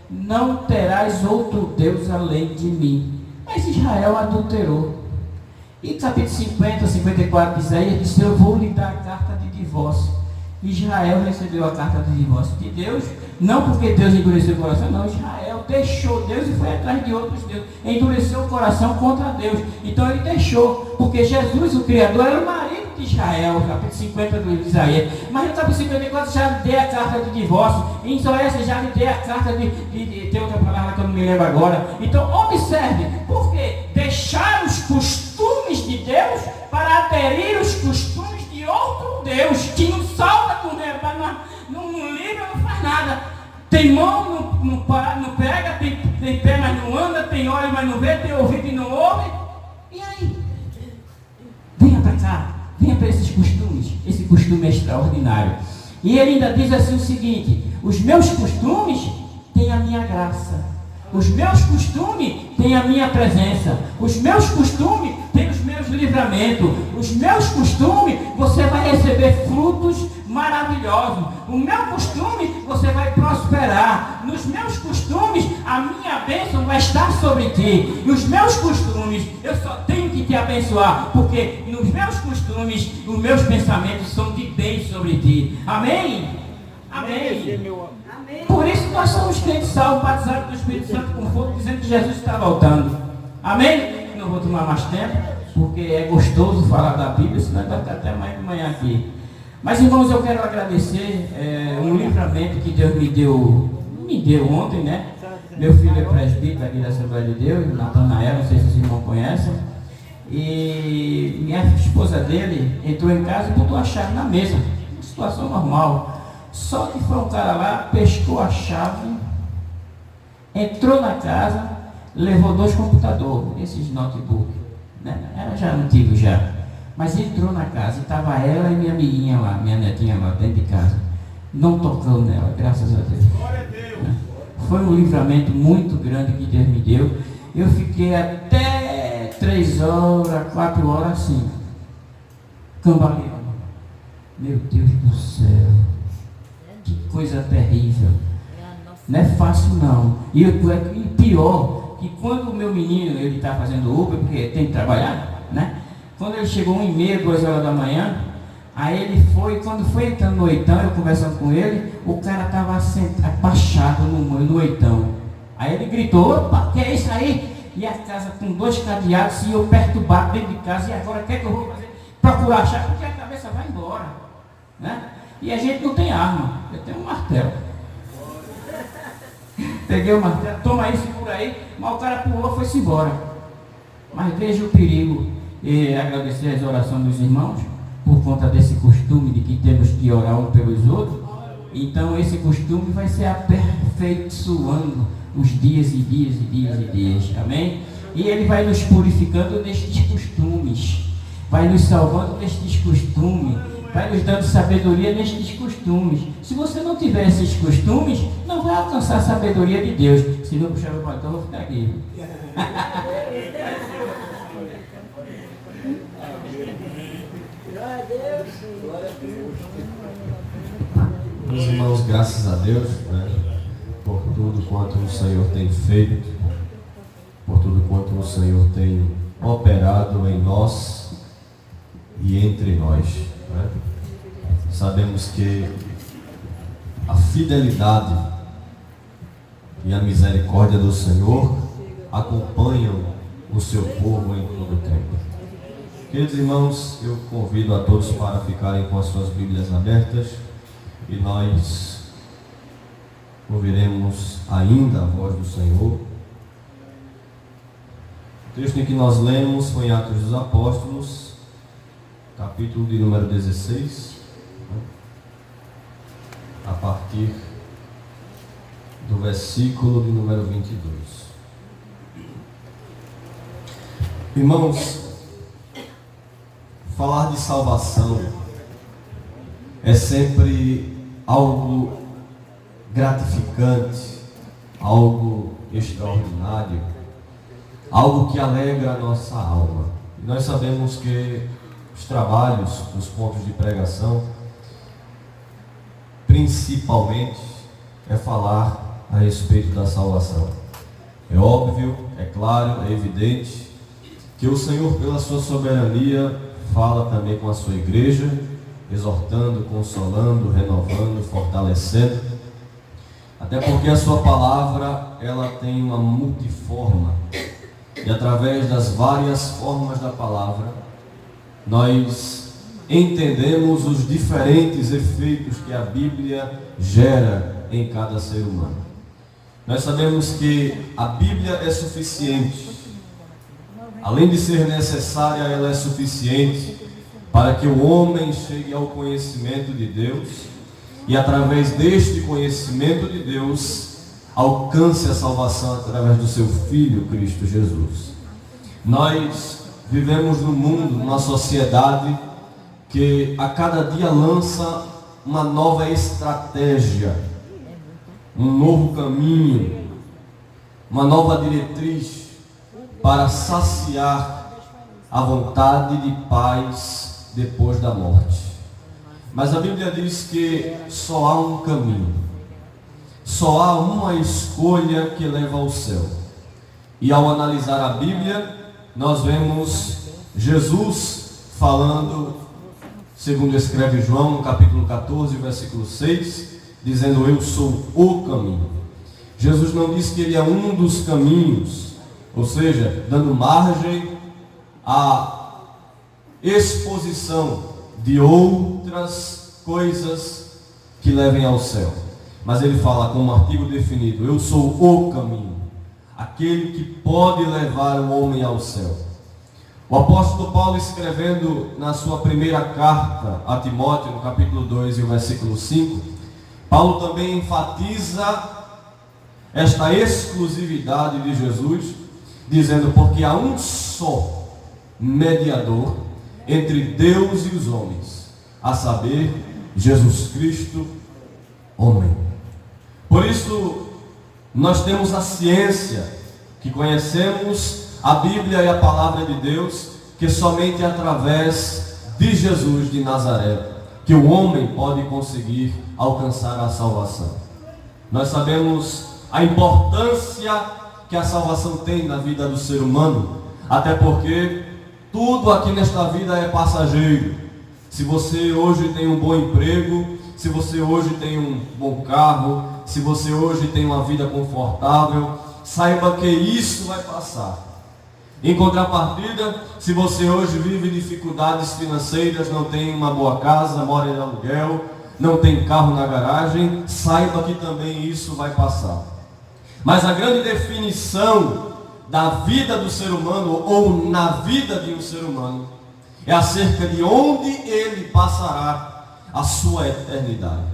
não terás outro Deus além de mim. Mas Israel adulterou. E capítulo 50, 54 de Isaías disse: eu vou lhe dar a carta de divórcio. Israel recebeu a carta de divórcio de Deus, não porque Deus endureceu o coração, não. Israel deixou Deus e foi atrás de outros deuses, endureceu o coração contra Deus. Então ele deixou, porque Jesus, o Criador, era o marido de Israel, capítulo 50 do livro de Isaías. Mas no capítulo 54 já lhe dei a carta de divórcio, em Isaías já lhe dei a carta tem outra palavra que eu não me lembro agora. Então observe, porque deixar os costumes de Deus para aderir os costumes de outro Deus, que não salva com Deus, não livra, não faz nada. Tem mão, não pega, tem pé, mas não anda, tem olho, mas não vê, tem ouvido e não ouve. E aí? Venha para cá, venha para esses costumes, esse costume extraordinário. E ele ainda diz assim o seguinte: os meus costumes têm a minha graça, os meus costumes têm a minha presença, os meus costumes têm os meus livramentos, os meus costumes você vai receber frutos maravilhosos, o meu costume você vai prosperar, nos meus costumes a minha bênção vai estar sobre ti, e os meus costumes eu só tenho que te abençoar, porque nos meus costumes os meus pensamentos são de bem sobre ti. Amém? Amém. Por isso nós somos crentes salvos, batizados do Espírito Santo com fogo, dizendo que Jesus está voltando. Amém? Não vou tomar mais tempo, porque é gostoso falar da Bíblia, senão vai ficar até mais de manhã aqui. Mas, irmãos, eu quero agradecer um livramento que Deus me deu ontem, né? Meu filho é presbítero aqui da Assembleia de Deus, Natanael, não sei se os irmãos conhecem. E minha esposa dele entrou em casa e botou a chave na mesa. Uma situação normal. Só que foi um cara lá, pescou a chave, entrou na casa, levou 2 computadores, esses notebooks, né? Era já antigo já. Mas entrou na casa e estava ela e minha amiguinha lá, minha netinha lá dentro de casa. Não tocou nela, graças a Deus. Glória a Deus. Foi um livramento muito grande que Deus me deu. Eu fiquei até 3 horas, 4 horas assim, cambaleando. Meu Deus do céu, que coisa terrível. Não é fácil não. E pior, que quando o meu menino, ele está fazendo Uber, porque tem que trabalhar, né? Quando ele chegou 1h30, 2 horas da manhã, aí ele foi, quando foi entrando no oitão, eu conversando com ele, o cara estava abaixado no oitão. Aí ele gritou: opa, que é isso aí? E a casa com 2 cadeados, e eu perturbado dentro de casa, e agora o que é que eu vou fazer? Procurar a chave, porque a cabeça vai embora, né? E a gente não tem arma, eu tenho um martelo. Peguei o martelo, toma aí, segura aí, mas o cara pulou, foi-se embora. Mas veja o perigo. E agradecer as orações dos irmãos por conta desse costume de que temos que orar um pelos outros. Então esse costume vai ser aperfeiçoando os dias e dias e dias e dias, amém? E ele vai nos purificando destes costumes, vai nos salvando destes costumes, vai nos dando sabedoria nestes costumes. Se você não tiver esses costumes, não vai alcançar a sabedoria de Deus. Se não puxar o pastor, eu vou ficar aqui. Meus irmãos, graças a Deus, né, por tudo quanto o Senhor tem feito, por tudo quanto o Senhor tem operado em nós e entre nós, né? Sabemos que a fidelidade e a misericórdia do Senhor acompanham o seu povo em todo o tempo. Queridos irmãos, eu convido a todos para ficarem com as suas Bíblias abertas e nós ouviremos ainda a voz do Senhor. O texto em que nós lemos foi em Atos dos Apóstolos, capítulo de número 16, a partir do versículo de número 22. Irmãos, falar de salvação é sempre algo gratificante, algo extraordinário, algo que alegra a nossa alma. E nós sabemos que os trabalhos, os pontos de pregação, principalmente, é falar a respeito da salvação. É óbvio, é claro, é evidente que o Senhor, pela sua soberania, fala também com a sua igreja, exortando, consolando, renovando, fortalecendo, até porque a sua palavra, ela tem uma multiforma, e através das várias formas da palavra, nós entendemos os diferentes efeitos que a Bíblia gera em cada ser humano. Nós sabemos que a Bíblia é suficiente. Além de ser necessária, ela é suficiente para que o homem chegue ao conhecimento de Deus e, através deste conhecimento de Deus, alcance a salvação através do seu Filho, Cristo Jesus. Nós vivemos num mundo, numa sociedade que a cada dia lança uma nova estratégia, um novo caminho, uma nova diretriz para saciar a vontade de paz depois da morte. Mas a Bíblia diz que só há um caminho, só há uma escolha que leva ao céu. E ao analisar a Bíblia, nós vemos Jesus falando, segundo escreve João, no capítulo 14, versículo 6, dizendo: eu sou o caminho. Jesus não diz que ele é um dos caminhos, ou seja, dando margem à exposição de outras coisas que levem ao céu. Mas ele fala com um artigo definido: eu sou o caminho, aquele que pode levar o homem ao céu. O apóstolo Paulo, escrevendo na sua primeira carta a Timóteo, no capítulo 2 e o versículo 5, Paulo também enfatiza esta exclusividade de Jesus, dizendo: porque há um só mediador entre Deus e os homens, a saber, Jesus Cristo, homem. Por isso, nós temos a ciência, que conhecemos a Bíblia e a palavra de Deus, que somente através de Jesus de Nazaré que o homem pode conseguir alcançar a salvação. Nós sabemos a importância que a salvação tem na vida do ser humano, até porque tudo aqui nesta vida é passageiro. Se você hoje tem um bom emprego, se você hoje tem um bom carro, se você hoje tem uma vida confortável, saiba que isso vai passar. Em contrapartida, se você hoje vive dificuldades financeiras, não tem uma boa casa, mora em aluguel, não tem carro na garagem, saiba que também isso vai passar. Mas a grande definição da vida do ser humano, ou na vida de um ser humano, é acerca de onde ele passará a sua eternidade.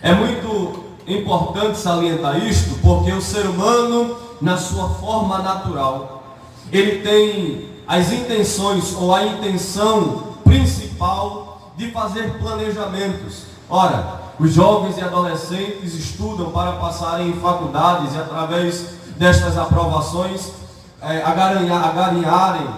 É muito importante salientar isto, porque o ser humano, na sua forma natural, ele tem as intenções, ou a intenção principal de fazer planejamentos. Ora, os jovens e adolescentes estudam para passarem em faculdades e através destas aprovações agarinharem,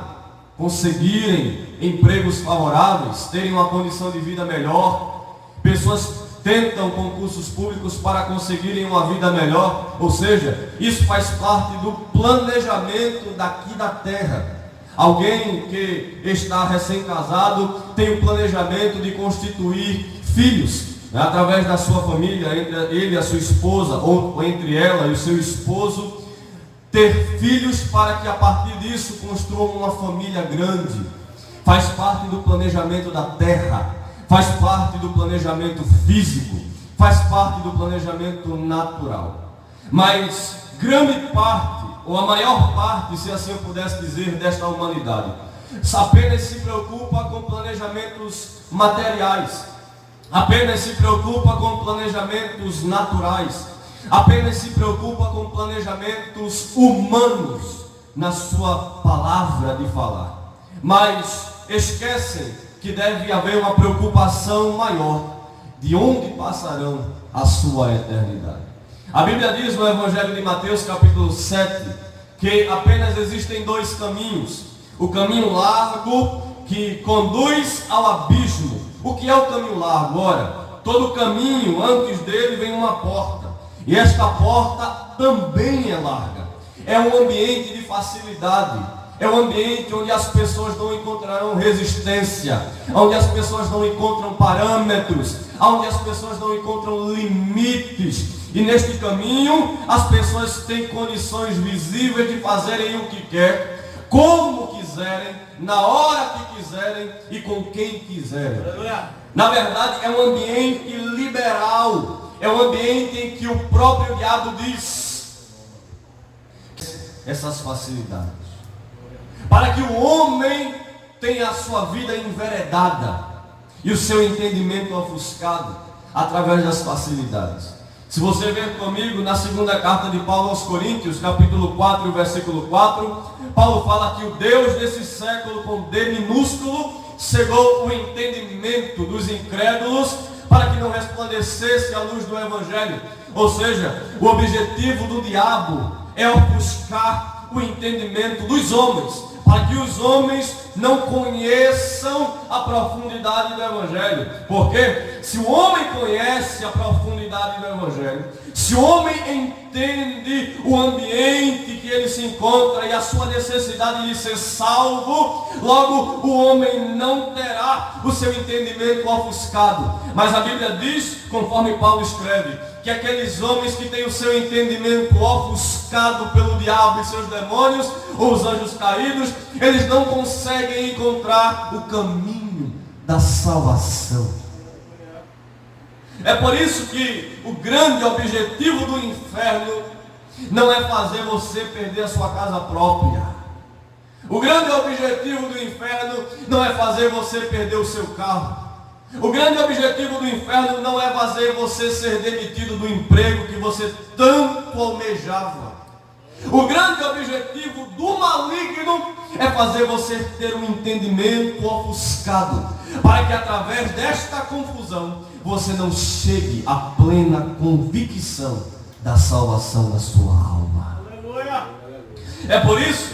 conseguirem empregos favoráveis, terem uma condição de vida melhor. Pessoas tentam concursos públicos para conseguirem uma vida melhor, ou seja, isso faz parte do planejamento daqui da terra. Alguém que está recém-casado tem o planejamento de constituir filhos, né, através da sua família, entre ele e a sua esposa, ou entre ela e o seu esposo, ter filhos para que a partir disso construam uma família grande. Faz parte do planejamento da terra. Faz parte do planejamento físico, faz parte do planejamento natural. Mas grande parte, ou a maior parte, se assim eu pudesse dizer, desta humanidade, apenas se preocupa com planejamentos materiais, apenas se preocupa com planejamentos naturais, apenas se preocupa com planejamentos humanos na sua palavra de falar. Mas esquecem que deve haver uma preocupação maior de onde passarão a sua eternidade. A Bíblia diz no Evangelho de Mateus, capítulo 7, que apenas existem dois caminhos: o caminho largo que conduz ao abismo. O que é o caminho largo? Ora, todo caminho, antes dele vem uma porta, e esta porta também é larga. É um ambiente de facilidade. É um ambiente onde as pessoas não encontrarão resistência, onde as pessoas não encontram parâmetros, onde as pessoas não encontram limites. E neste caminho, as pessoas têm condições visíveis de fazerem o que quer, como quiserem, na hora que quiserem e com quem quiserem. Na verdade, é um ambiente liberal, é um ambiente em que o próprio diabo diz essas facilidades, para que o homem tenha a sua vida enveredada e o seu entendimento ofuscado através das facilidades. Se você ver comigo na segunda carta de Paulo aos Coríntios, capítulo 4, versículo 4, Paulo fala que o Deus desse século, com D minúsculo, cegou o entendimento dos incrédulos para que não resplandecesse a luz do Evangelho. Ou seja, o objetivo do diabo é ofuscar o entendimento dos homens, para que os homens não conheçam a profundidade do Evangelho. Porque se o homem conhece a profundidade do Evangelho, se o homem entende o ambiente que ele se encontra e a sua necessidade de ser salvo, logo o homem não terá o seu entendimento ofuscado. Mas a Bíblia diz, conforme Paulo escreve, que aqueles homens que têm o seu entendimento ofuscado pelo diabo e seus demônios, ou os anjos caídos, eles não conseguem encontrar o caminho da salvação. É por isso que o grande objetivo do inferno não é fazer você perder a sua casa própria. O grande objetivo do inferno não é fazer você perder o seu carro. O grande objetivo do inferno não é fazer você ser demitido do emprego que você tanto almejava. O grande objetivo do maligno é fazer você ter um entendimento ofuscado, para que através desta confusão você não chegue à plena convicção da salvação da sua alma. Aleluia! É por isso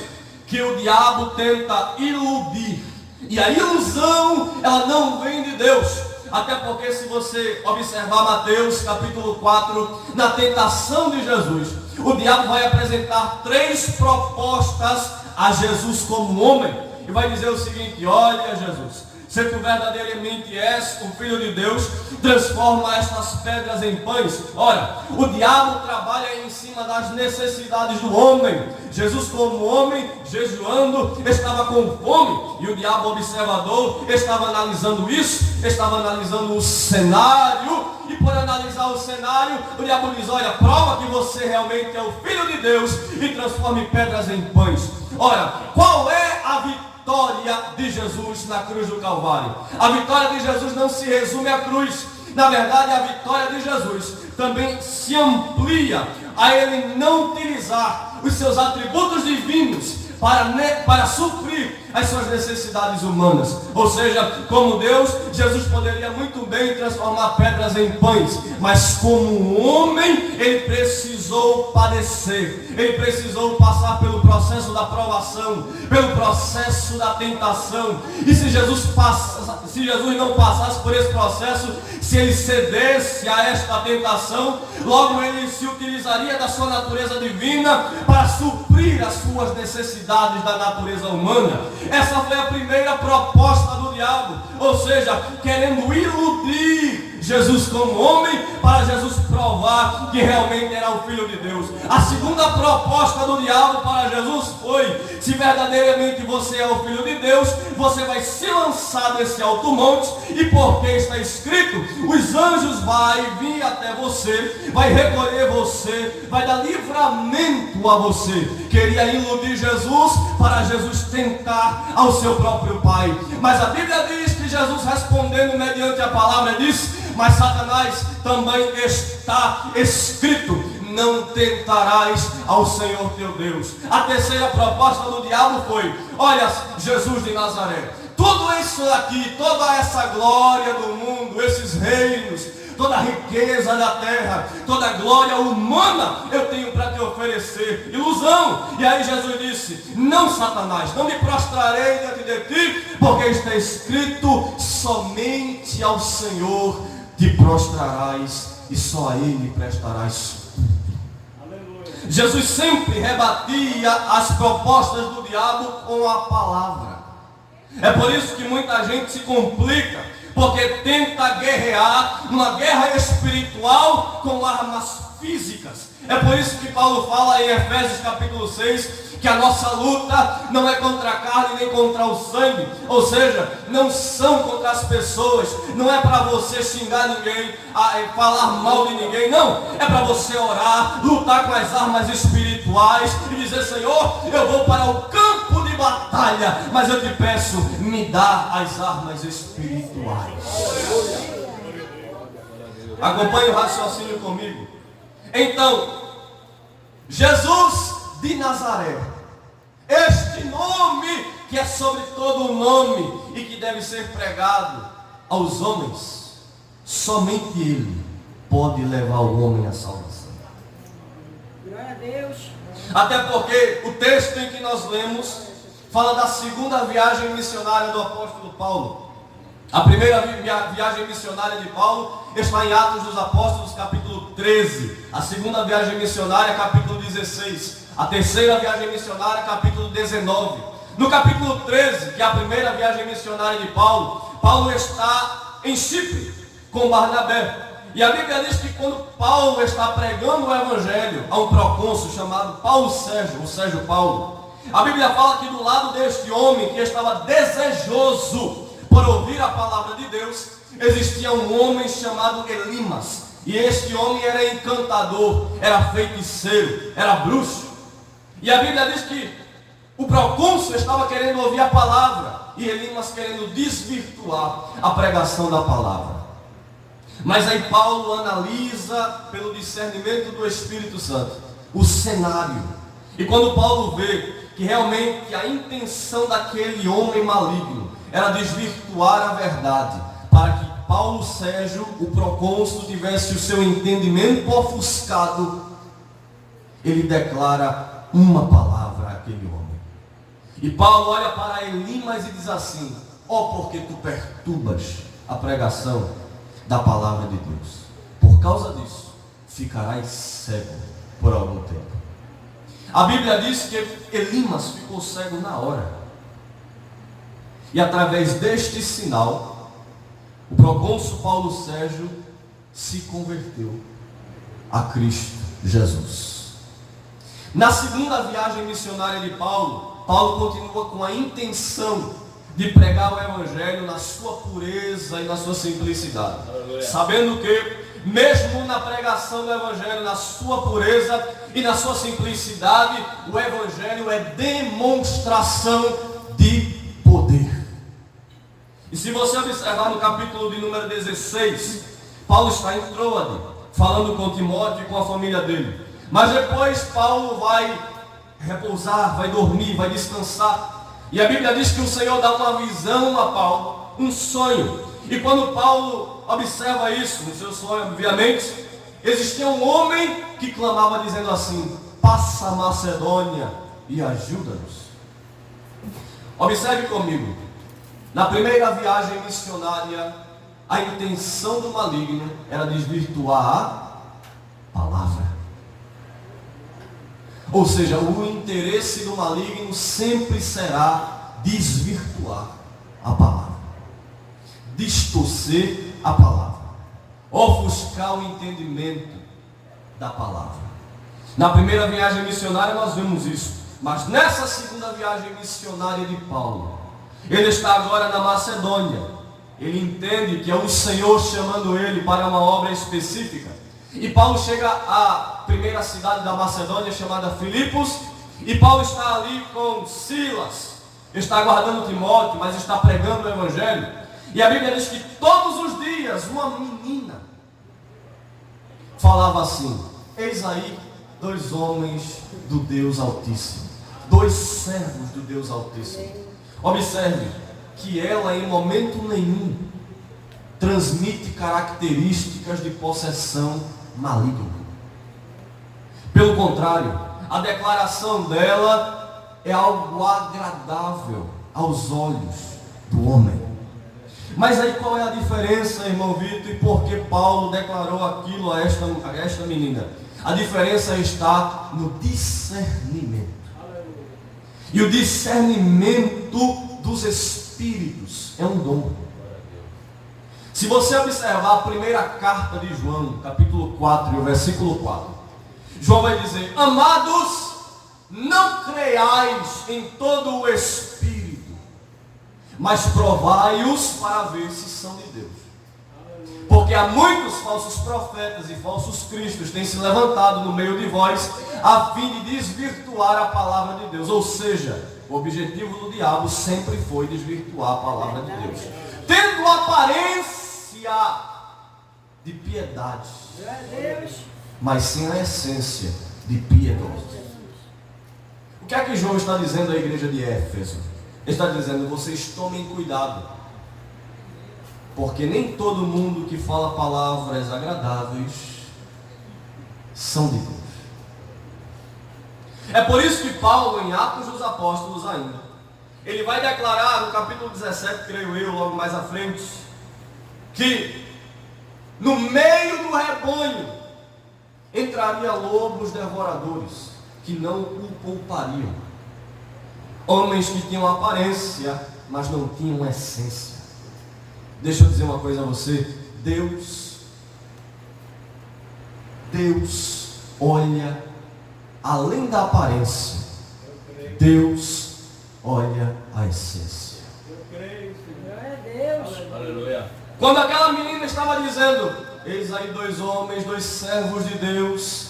que o diabo tenta iludir. E a ilusão, ela não vem de Deus. Até porque se você observar Mateus capítulo 4, na tentação de Jesus, o diabo vai apresentar 3 propostas a Jesus como homem. E vai dizer o seguinte: olha Jesus, se tu verdadeiramente és o Filho de Deus, transforma estas pedras em pães. Ora, o diabo trabalha em cima das necessidades do homem. Jesus, como homem, jejuando, estava com fome. E o diabo observador estava analisando isso, estava analisando o cenário. E por analisar o cenário, o diabo diz: olha, prova que você realmente é o Filho de Deus e transforme pedras em pães. Ora, qual é a vitória de Jesus na cruz do Calvário? A vitória de Jesus não se resume à cruz. Na verdade, a vitória de Jesus também se amplia a ele não utilizar os seus atributos divinos para suprir as suas necessidades humanas. Ou seja, como Deus, Jesus poderia muito bem transformar pedras em pães, mas como homem, ele precisou padecer, ele precisou passar pelo processo da provação, pelo processo da tentação. E se Jesus não passasse por esse processo, se ele cedesse a esta tentação, logo ele se utilizaria da sua natureza divina para suprir as suas necessidades da natureza humana. Essa foi a primeira proposta do diabo, ou seja, querendo iludir Jesus como homem, para Jesus provar que realmente era o Filho de Deus. A segunda proposta do diabo para Jesus foi: se verdadeiramente você é o Filho de Deus, você vai se lançar desse alto monte, e porque está escrito, os anjos vão vir até você, vai recolher você, vai dar livramento a você. Queria iludir Jesus para Jesus tentar ao seu próprio Pai. Mas a Bíblia diz que Jesus, respondendo mediante a palavra, disse: mas Satanás, também está escrito, não tentarás ao Senhor teu Deus. A terceira proposta do diabo foi: olha, Jesus de Nazaré, tudo isso aqui, toda essa glória do mundo, esses reinos, toda a riqueza da terra, toda a glória humana eu tenho para te oferecer. Ilusão. E aí Jesus disse: não, Satanás, não me prostrarei diante de ti, porque está escrito, somente ao Senhor te prostrarás e só a Ele prestarás. Jesus sempre rebatia as propostas do diabo com a palavra. É por isso que muita gente se complica, porque tenta guerrear uma guerra espiritual com armas físicas. É por isso que Paulo fala em Efésios capítulo 6, que a nossa luta não é contra a carne nem contra o sangue. Ou seja, não são contra as pessoas. Não é para você xingar ninguém, falar mal de ninguém. Não, é para você orar, lutar com as armas espirituais e dizer: Senhor, eu vou para o campo de batalha, mas eu te peço, me dá as armas espirituais. Acompanhe o raciocínio comigo. Então, Jesus de Nazaré, este nome que é sobre todo o nome e que deve ser pregado aos homens, somente Ele pode levar o homem à salvação. Glória a Deus. Até porque o texto em que nós lemos fala da segunda viagem missionária do apóstolo Paulo. A primeira viagem missionária de Paulo está em Atos dos Apóstolos, capítulo 13. A segunda viagem missionária, capítulo 16. A terceira viagem missionária, capítulo 19. No capítulo 13, que é a primeira viagem missionária de Paulo, Paulo está em Chipre com Barnabé. E a Bíblia diz que quando Paulo está pregando o evangelho a um procônsul chamado Paulo Sérgio, ou Sérgio Paulo, a Bíblia fala que do lado deste homem que estava desejoso por ouvir a palavra de Deus, existia um homem chamado Elimas. E este homem era encantador, era feiticeiro, era bruxo. E a Bíblia diz que o procônsul estava querendo ouvir a palavra e Elimas querendo desvirtuar a pregação da palavra. Mas aí Paulo analisa pelo discernimento do Espírito Santo o cenário. E quando Paulo vê que realmente a intenção daquele homem maligno era desvirtuar a verdade, para que Paulo Sérgio, o procônsul, tivesse o seu entendimento ofuscado, ele declara uma palavra àquele homem. E Paulo olha para Elimas e diz assim: ó, porque tu perturbas a pregação da palavra de Deus. Por causa disso, ficarás cego por algum tempo. A Bíblia diz que Elimas ficou cego na hora. E através deste sinal, o procônsul Paulo Sérgio se converteu a Cristo Jesus. Na segunda viagem missionária de Paulo, Paulo continua com a intenção de pregar o evangelho na sua pureza e na sua simplicidade. Sabendo que, mesmo na pregação do evangelho, na sua pureza e na sua simplicidade, o evangelho é demonstração de poder. E se você observar no capítulo de número 16, Paulo está em Troade, falando com Timóteo e com a família dele. Mas depois Paulo vai repousar, vai dormir, vai descansar. E a Bíblia diz que o Senhor dá uma visão a Paulo, um sonho. E quando Paulo observa isso, no seu sonho, obviamente, existia um homem que clamava dizendo assim: passa a Macedônia e ajuda-nos. Observe comigo. Na primeira viagem missionária, a intenção do maligno era desvirtuar a palavra. Ou seja, o interesse do maligno sempre será desvirtuar a palavra, distorcer a palavra, ofuscar o entendimento da palavra. Na primeira viagem missionária nós vemos isso, mas nessa segunda viagem missionária de Paulo, ele está agora na Macedônia. Ele entende que é o Senhor chamando ele para uma obra específica. E Paulo chega à primeira cidade da Macedônia, chamada Filipos, e Paulo está ali com Silas, está aguardando Timóteo, mas está pregando o evangelho. E a Bíblia diz que todos os dias uma menina falava assim: eis aí dois homens do Deus Altíssimo, dois servos do Deus Altíssimo. Observe que ela em momento nenhum transmite características de possessão maligna. Pelo contrário, a declaração dela é algo agradável aos olhos do homem. Mas aí qual é a diferença, irmão Vitor, e por que Paulo declarou aquilo a esta menina? A diferença está no discernimento. E o discernimento dos espíritos é um dom. Se você observar a primeira carta de João, capítulo 4, e o versículo 4, João vai dizer: amados, não creiais em todo o espírito, mas provai-os para ver se são de Deus. Porque há muitos falsos profetas e falsos cristos têm se levantado no meio de vós, a fim de desvirtuar a palavra de Deus. Ou seja, o objetivo do diabo sempre foi desvirtuar a palavra de Deus, tendo aparência de piedade, mas sem a essência de piedoso. O que é que João está dizendo à igreja de Éfeso? Ele está dizendo, vocês tomem cuidado, porque nem todo mundo que fala palavras agradáveis são de Deus. É por isso que Paulo, em Atos dos Apóstolos ainda, ele vai declarar no capítulo 17, creio eu, logo mais à frente, que no meio do rebanho entraria lobos devoradores, que não o poupariam. Homens que tinham aparência, mas não tinham essência. Deixa eu dizer uma coisa a você. Deus olha além da aparência. Deus olha a essência. Aleluia. Quando aquela menina estava dizendo, eis aí 2 homens, 2 servos de Deus,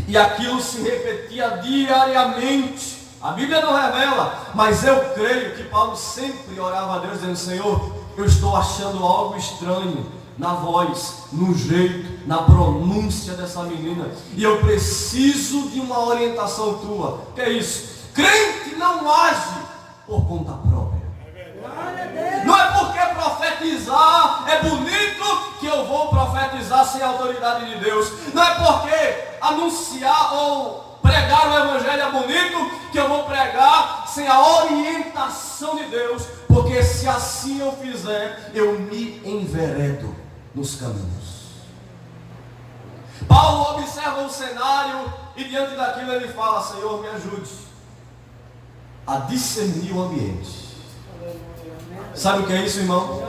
e aquilo se repetia diariamente. A Bíblia não revela, mas eu creio que Paulo sempre orava a Deus dizendo, Senhor, eu estou achando algo estranho na voz, no jeito, na pronúncia dessa menina, e eu preciso de uma orientação tua. Que é isso? Crente não age por conta própria. Não é porque profetizar é bonito que eu vou profetizar sem a autoridade de Deus. Não é porque anunciar ou pregar o evangelho é bonito que eu vou pregar sem a orientação de Deus. Porque se assim eu fizer, eu me enveredo nos caminhos. Paulo observa o cenário e diante daquilo ele fala, Senhor, me ajude a discernir o ambiente. Sabe o que é isso, irmão?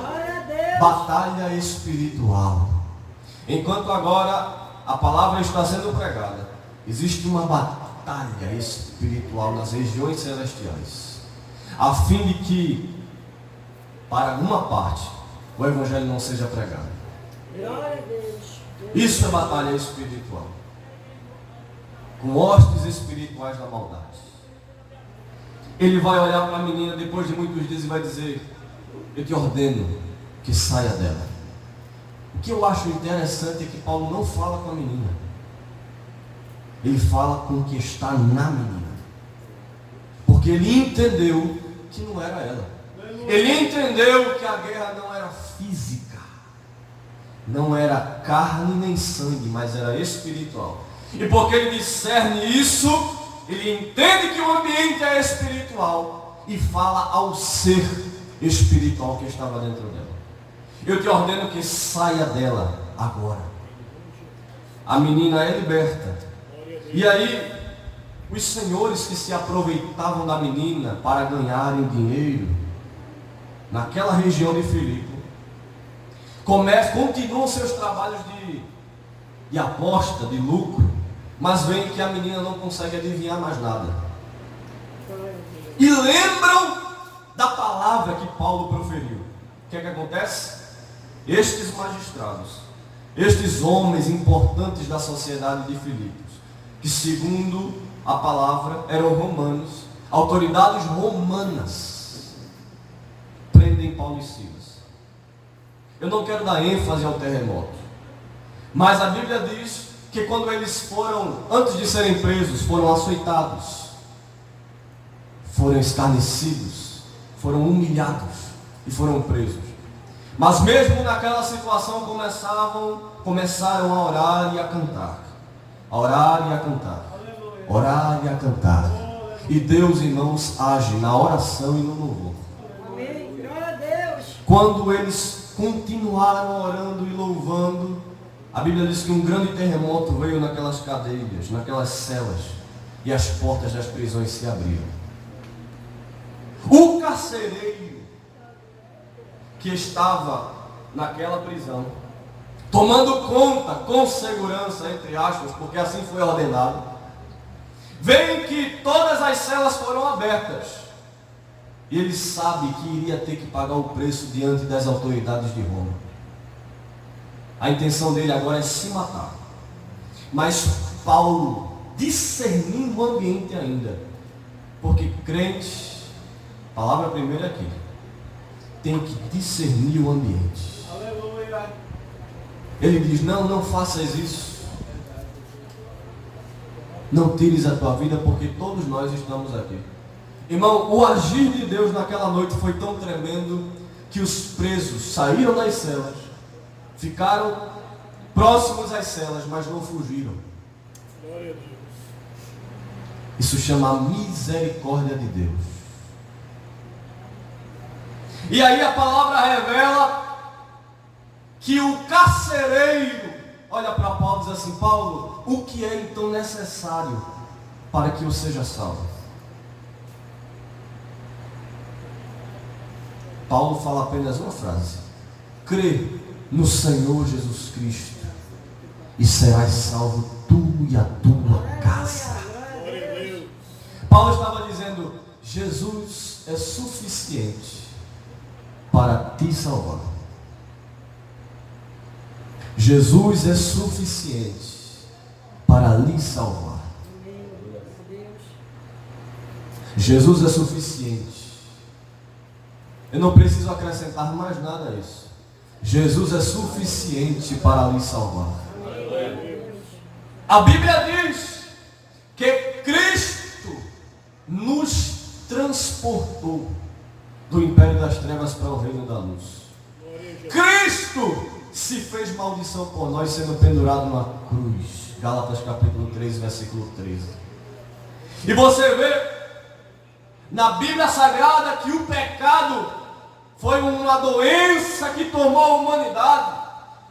Batalha espiritual. Enquanto agora a palavra está sendo pregada, existe uma batalha espiritual nas regiões celestiais, a fim de que, para uma parte, o evangelho não seja pregado. Isso é batalha espiritual, com hostes espirituais da maldade. Ele vai olhar para a menina depois de muitos dias e vai dizer, eu te ordeno que saia dela. O que eu acho interessante é que Paulo não fala com a menina, ele fala com o que está na menina, porque ele entendeu que não era ela. Ele entendeu que a guerra não era física, não era carne nem sangue, mas era espiritual. E porque ele discerne isso, ele entende que o ambiente é espiritual e fala ao ser espiritual que estava dentro dela. Eu te ordeno que saia dela agora. A menina é liberta. E aí, os senhores que se aproveitavam da menina para ganharem dinheiro naquela região de Filipe continuam seus trabalhos de aposta, de lucro, mas veem que a menina não consegue adivinhar mais nada. E lembram da palavra que Paulo proferiu. O que é que acontece? Estes magistrados, estes homens importantes da sociedade de Filipos, que segundo a palavra eram romanos, autoridades romanas, prendem Paulo e Silas. Eu não quero dar ênfase ao terremoto, mas a Bíblia diz que quando eles foram, antes de serem presos, foram açoitados, foram escarnecidos, foram humilhados e foram presos. Mas mesmo naquela situação começaram a orar e a cantar. A orar e a cantar. Orar e a cantar. E Deus, irmãos, age na oração e no louvor. Amém. Glória a Deus. Quando eles continuaram orando e louvando, a Bíblia diz que um grande terremoto veio naquelas cadeias, naquelas celas, e as portas das prisões se abriram. O carcereiro que estava naquela prisão, tomando conta com segurança, entre aspas, porque assim foi ordenado, veem que todas as celas foram abertas, e ele sabe que iria ter que pagar o preço diante das autoridades de Roma. A intenção dele agora é se matar. Mas Paulo, discernindo o ambiente ainda, porque crente, palavra primeira aqui, tem que discernir o ambiente. Aleluia. Ele diz, não faças isso. Não tires a tua vida, porque todos nós estamos aqui. Irmão, o agir de Deus naquela noite foi tão tremendo que os presos saíram das celas, ficaram próximos às celas, mas não fugiram. Isso chama a misericórdia de Deus. E aí a palavra revela que o carcereiro olha para Paulo e diz assim: Paulo, o que é então necessário para que eu seja salvo? Paulo fala apenas uma frase: crê no Senhor Jesus Cristo e serás salvo tu e a tua casa. Paulo estava dizendo: Jesus é suficiente para te salvar. Jesus é suficiente para lhe salvar. Jesus é suficiente. Eu não preciso acrescentar mais nada a isso. Jesus é suficiente para lhe salvar. A Bíblia diz que Cristo nos transportou do império das trevas para o reino da luz. Cristo se fez maldição por nós, sendo pendurado na cruz. Gálatas capítulo 3, versículo 13. E você vê na Bíblia Sagrada que o pecado foi uma doença que tomou a humanidade.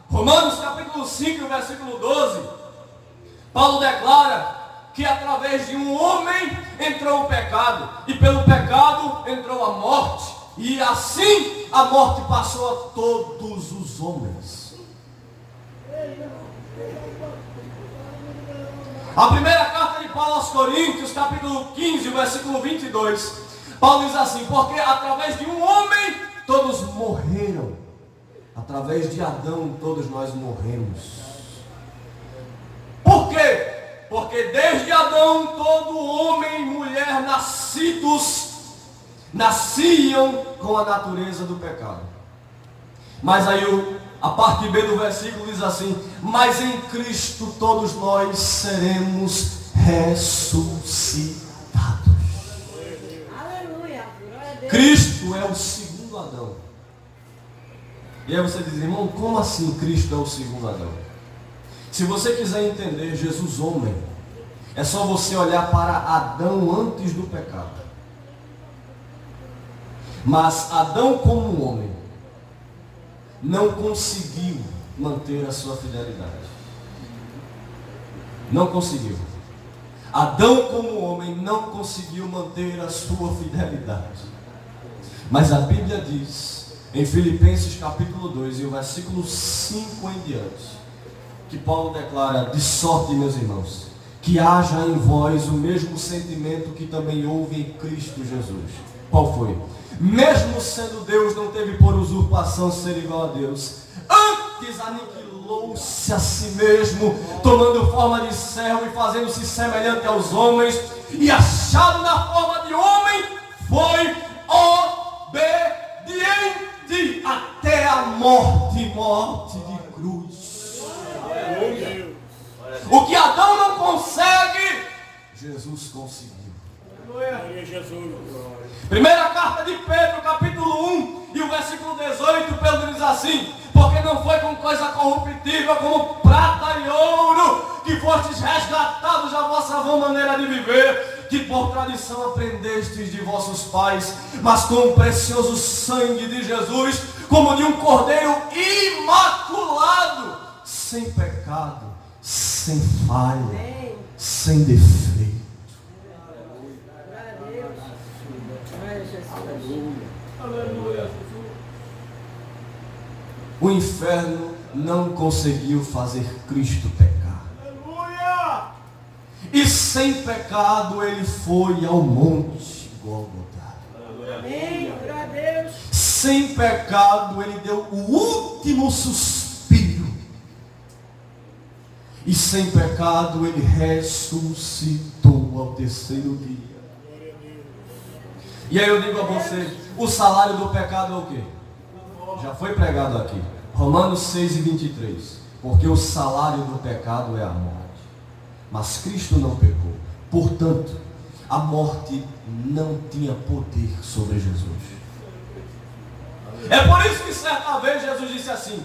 Romanos capítulo 5, versículo 12, Paulo declara que através de um homem entrou o pecado, e pelo pecado entrou a morte, e assim a morte passou a todos os homens. A primeira carta de Paulo aos Coríntios, capítulo 15, versículo 22, Paulo diz assim: porque através de um homem todos morreram, através de Adão todos nós morremos. Por quê? Porque desde Adão todo homem e mulher nasciam com a natureza do pecado. Mas aí a parte B do versículo diz assim: mas em Cristo todos nós seremos ressuscitados. Aleluia. Cristo é o segundo Adão. E aí você diz: irmão, como assim Cristo é o segundo Adão? Se você quiser entender Jesus homem, é só você olhar para Adão antes do pecado. Mas Adão como homem não conseguiu manter a sua fidelidade. Não conseguiu. Adão como homem não conseguiu manter a sua fidelidade. Mas a Bíblia diz em Filipenses capítulo 2 e o versículo 5 em diante, que Paulo declara: de sorte, meus irmãos, que haja em vós o mesmo sentimento que também houve em Cristo Jesus. Qual foi? Mesmo sendo Deus, não teve por usurpação ser igual a Deus. Antes aniquilou-se a si mesmo, tomando forma de servo e fazendo-se semelhante aos homens, e achado na forma de homem, foi obediente até a morte de cruz. O que Adão não consegue, Jesus conseguiu. Primeira carta de Pedro, capítulo 1 e o versículo 18, Pedro diz assim: porque não foi com coisa corruptível como prata e ouro que fostes resgatados da vossa vã maneira de viver, que por tradição aprendestes de vossos pais, mas com o precioso sangue de Jesus, como de um cordeiro imaculado, sem pecado, sem falha, sem defeito. O inferno não conseguiu fazer Cristo pecar. E sem pecado ele foi ao monte Gólgota. Sem pecado ele deu o último suspiro. E sem pecado ele ressuscitou ao terceiro dia. E aí eu digo a você: o salário do pecado é o quê? Já foi pregado aqui, Romanos 6 e 23. Porque o salário do pecado é a morte, mas Cristo não pecou. Portanto, A morte não tinha poder sobre Jesus. É por isso que certa vez Jesus disse assim: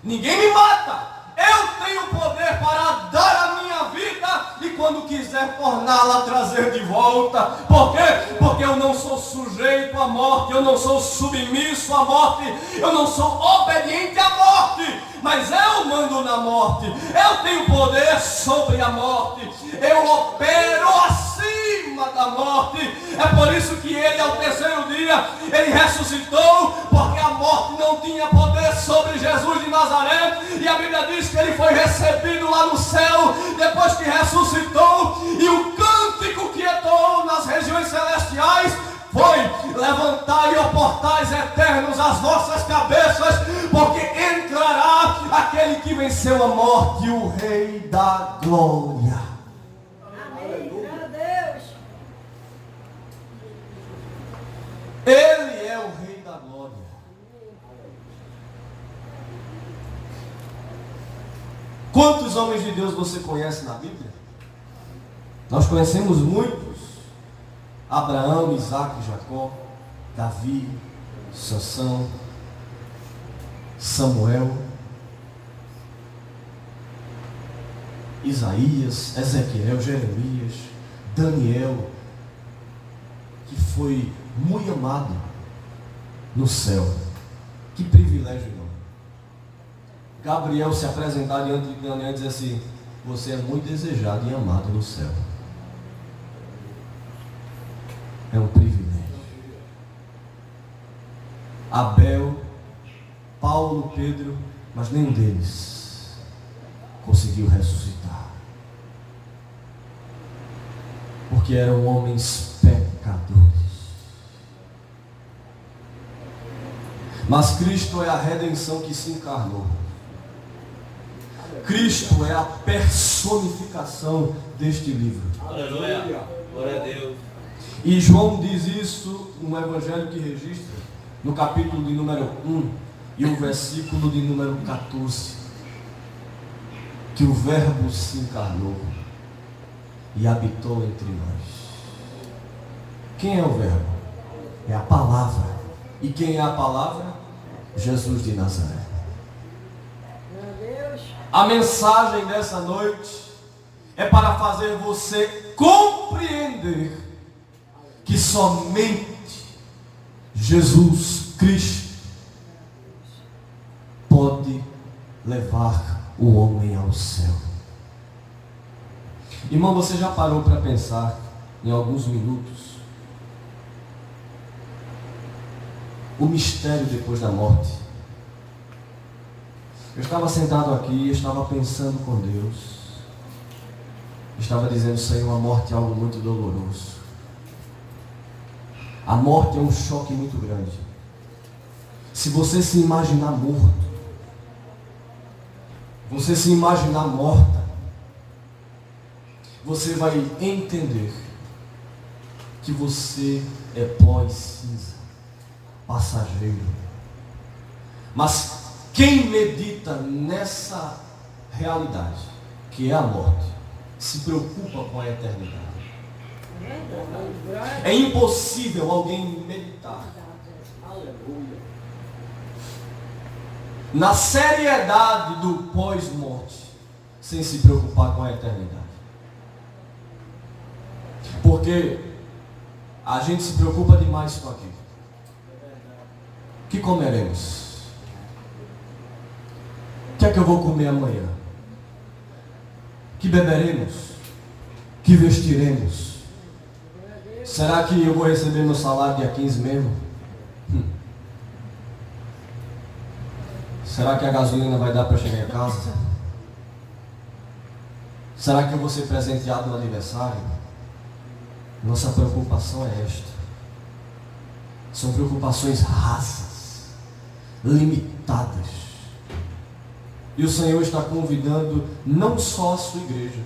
ninguém me mata, eu tenho poder para dar a minha vida e quando quiser torná-la, trazer de volta. Por quê? Porque eu não sou sujeito à morte, eu não sou submisso à morte, eu não sou obediente à morte, mas eu mando na morte, eu tenho poder sobre a morte, eu opero acima da morte. É por isso que ele, ao terceiro dia, ele ressuscitou, porque a morte não tinha poder sobre Jesus de Nazaré, e a Bíblia diz que ele foi recebido lá no céu, depois que ressuscitou, e o cântico que ecoou nas regiões celestiais foi: levantai, ó portais eternos, as vossas cabeças, porque entrará aquele que venceu a morte, o Rei da Glória. Amém. Glória a Deus. Ele é o Rei da Glória. Quantos homens de Deus você conhece na Bíblia? Nós conhecemos muitos: Abraão, Isaac, Jacó, Davi, Sansão, Samuel, Isaías, Ezequiel, Jeremias, Daniel, que foi muito amado no céu. Que privilégio, irmão. Gabriel se apresentar diante de Daniel e dizer assim: você é muito desejado e amado no céu. É um privilégio. Abel, Paulo, Pedro, mas nenhum deles conseguiu ressuscitar, porque eram homens pecadores. Mas Cristo é a redenção que se encarnou. Cristo é a personificação deste livro. Aleluia. Glória a Deus. E João diz isso no Evangelho que registra, no capítulo de número 1 e o versículo de número 14, que o Verbo se encarnou e habitou entre nós. Quem é o Verbo? É a palavra. E quem é a palavra? Jesus de Nazaré. A mensagem dessa noite é para fazer você compreender que somente Jesus Cristo pode levar o homem ao céu. Irmão, você já parou para pensar em alguns minutos o mistério depois da morte? Eu estava sentado aqui, estava pensando com Deus, estava dizendo: Senhor, a morte é algo muito doloroso. A morte é um choque muito grande. Se você se imaginar morto, você se imaginar morta, você vai entender que você é pó e cinza, passageiro. Mas quem medita nessa realidade, que é a morte, se preocupa com a eternidade. É impossível alguém meditar na seriedade do pós-morte sem se preocupar com a eternidade. Porque a gente se preocupa demais com aquilo. O que comeremos? O que é que eu vou comer amanhã? O que beberemos? O que vestiremos? Será que eu vou receber meu salário dia 15 mesmo? Será que a gasolina vai dar para chegar em casa? Será que eu vou ser presenteado no aniversário? Nossa preocupação é esta. São preocupações rasas, limitadas. E o Senhor está convidando não só a sua igreja,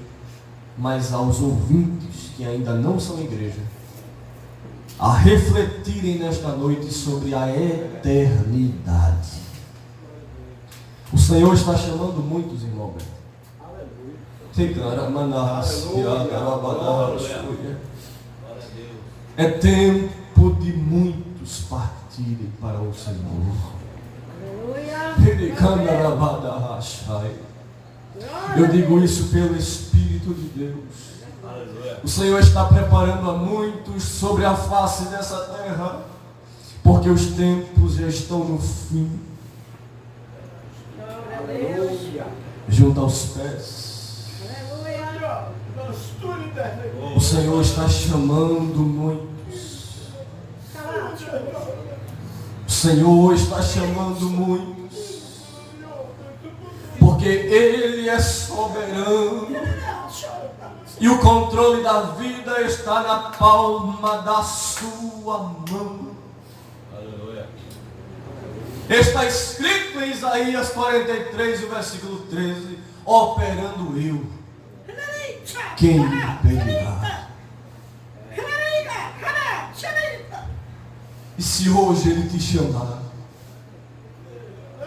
mas aos ouvintes que ainda não são igreja, a refletirem nesta noite sobre a eternidade. O Senhor está chamando muitos, irmão. É tempo de muitos partirem para o Senhor. Eu digo isso pelo Espírito de Deus. O Senhor está preparando a muitos sobre a face dessa terra, porque os tempos já estão no fim. Junto aos pés. O Senhor está chamando muitos. O Senhor está chamando muitos. Porque Ele é soberano. E o controle da vida está na palma da sua mão. Está escrito em Isaías 43, o versículo 13: operando eu, quem impedirá? E se hoje Ele te chamar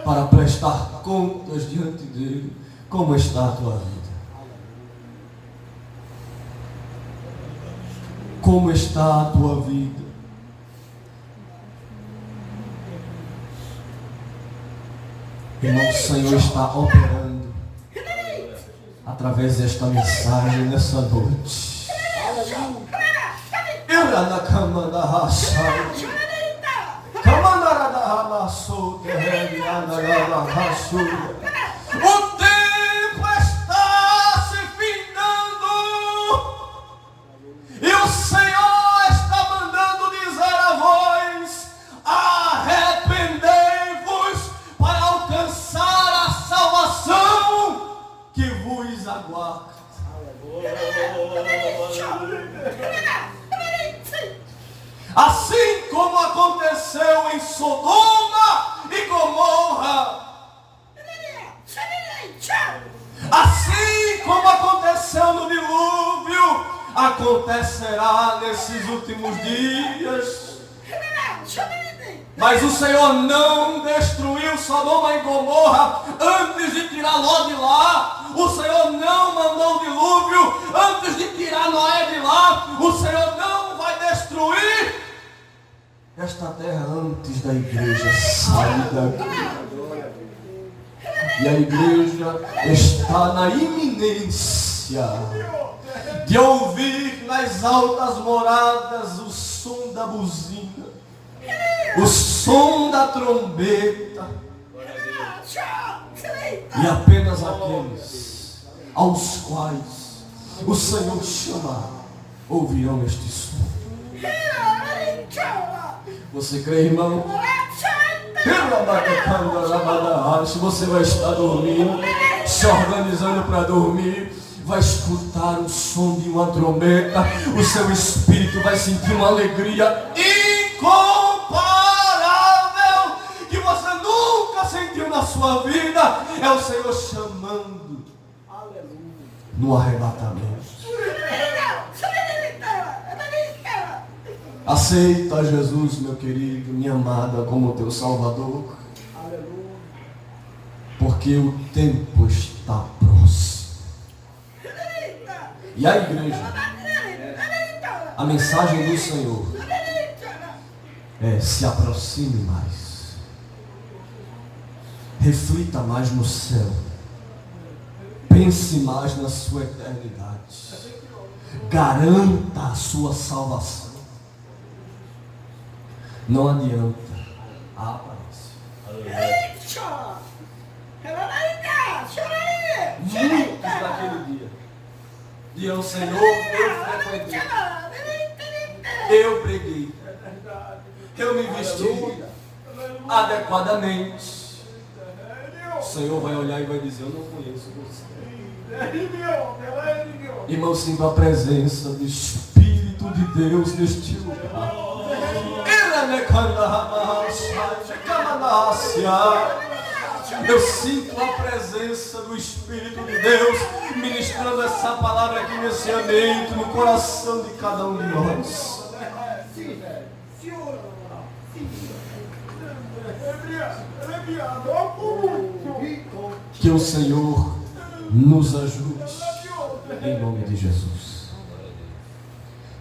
para prestar contas diante dEle, como está a tua vida? Como está a tua vida? Irmão, o Senhor está operando através desta mensagem nessa noite. O tempo está se findando e o Senhor está mandando dizer a vós: arrependei-vos para alcançar a salvação que vos aguarda. Assim como aconteceu em Sodoma e Gomorra, assim como aconteceu no dilúvio, acontecerá nesses últimos dias. Mas o Senhor não destruiu Sodoma e Gomorra antes de tirar Ló de lá. O Senhor não mandou o dilúvio antes de tirar Noé de lá. O Senhor não vai destruir esta terra antes da igreja sair daqui. E a igreja está na iminência de ouvir nas altas moradas o som da buzina, o som da trombeta. E apenas aqueles aos quais o Senhor chamar ouvirão este som. Você crê, irmão? Se você vai estar dormindo, se organizando para dormir, vai escutar o som de uma trombeta, o seu espírito vai sentir uma alegria incomparável que você nunca sentiu na sua vida. É o Senhor chamando no arrebatamento. Aceita Jesus, meu querido, minha amada, como teu Salvador. Porque o tempo está próximo. E a igreja, a mensagem do Senhor é: se aproxime mais, reflita mais no céu, pense mais na sua eternidade, garanta a sua salvação. Não adianta a aparência. Muitos daquele dia dirão: o Senhor, eu frequentei, eu preguei, eu me vesti adequadamente. O Senhor vai olhar e vai dizer: eu não conheço você. Irmão, sinto a presença do Espírito de Deus neste lugar. Eu sinto a presença do Espírito de Deus ministrando essa palavra aqui nesse ambiente, no coração de cada um de nós. Que o Senhor nos ajude, em nome de Jesus.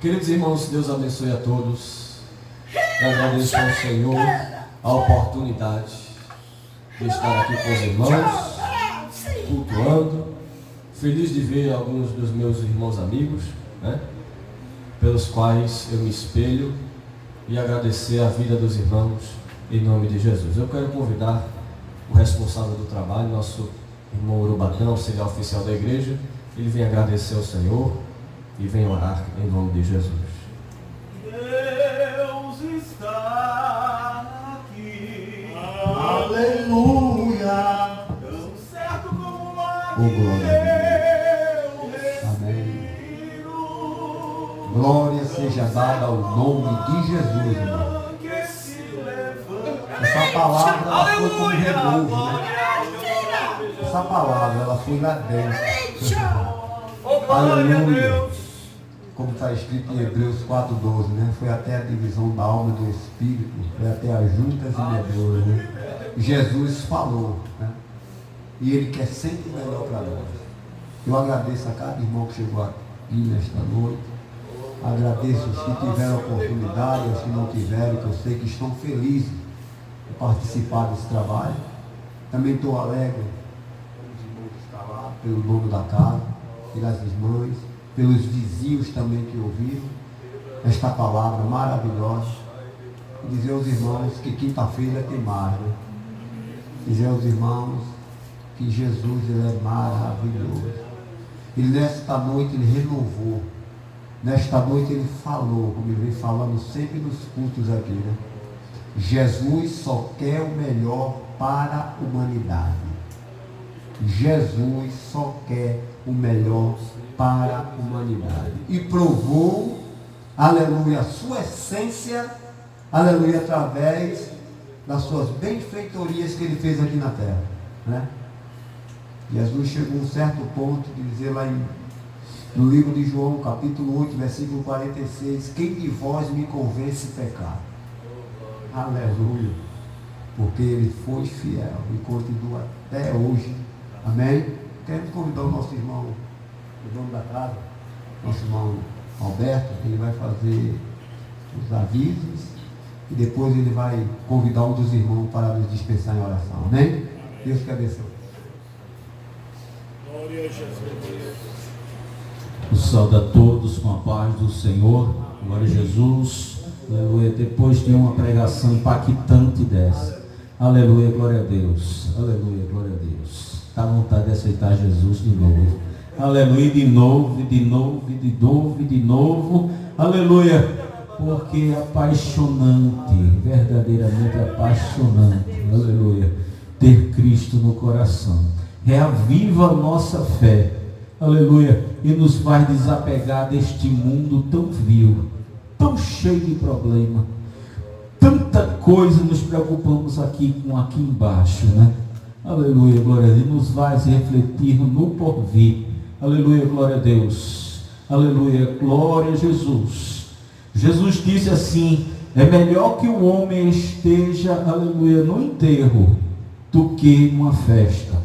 Queridos irmãos, Deus abençoe a todos. Eu agradeço ao Senhor a oportunidade de estar aqui com os irmãos, cultuando. Feliz de ver alguns dos meus irmãos amigos, né, pelos quais eu me espelho, e agradecer a vida dos irmãos em nome de Jesus. Eu quero convidar o responsável do trabalho, nosso irmão Urubatão, auxiliar oficial da igreja. Ele vem agradecer ao Senhor e vem orar em nome de Jesus. Deus está aqui. Aleluia. Tão certo como uma Oh, glória a Deus. Amém. Glória seja dada ao nome de Jesus, irmão. Essa palavra ela foi como renovo, né? Essa palavra ela foi lá dentro. Aleluia. Como está escrito em Hebreus 4:12, né? Foi até a divisão da alma e do espírito, foi até as juntas e medulas, né? Jesus falou, né? E Ele quer sempre o melhor para nós. Eu agradeço a cada irmão que chegou aqui nesta noite. Agradeço os que tiveram oportunidade, os que não tiveram, que eu sei que estão felizes de participar desse trabalho. Também estou alegre pelos irmãos que estão lá, pelo dono da casa, pelas irmãs, pelos vizinhos também que ouviram esta palavra maravilhosa. E dizer aos irmãos que quinta-feira tem mais, né? Dizer aos irmãos que Jesus ele é maravilhoso. E nesta noite ele renovou. Nesta noite ele falou, como ele vem falando sempre nos cultos aqui, né? Jesus só quer o melhor para a humanidade. Jesus só quer o melhor para a humanidade. E provou, aleluia, a sua essência, aleluia, através das suas benfeitorias que ele fez aqui na terra, né? Jesus chegou a um certo ponto de dizer lá no livro de João, capítulo 8, versículo 46, quem de vós me convence pecar? Aleluia. Porque ele foi fiel e continua até hoje. Amém? Queremos convidar o nosso irmão, o dono da casa, nosso irmão Alberto, ele vai fazer os avisos e depois ele vai convidar um dos irmãos para nos dispensar em oração. Amém? Deus te abençoe. Glória a Jesus. Eu saúdo a todos com a paz do Senhor. Glória a Jesus. Aleluia. Depois de uma pregação impactante dessa. Aleluia, glória a Deus. Aleluia, glória a Deus. Dá vontade de aceitar Jesus de novo. Aleluia, de novo, de novo, de novo, de novo. Aleluia. Porque é apaixonante, verdadeiramente apaixonante. Aleluia. Ter Cristo no coração. Reaviva a nossa fé. Aleluia. E nos faz desapegar deste mundo tão vil, tão cheio de problema. Tanta coisa nos preocupamos aqui embaixo, né? Aleluia, glória a Deus. Nos faz refletir no porvir. Aleluia, glória a Deus. Aleluia, glória a Jesus. Jesus disse assim: é melhor que o homem esteja, aleluia, no enterro do que numa festa.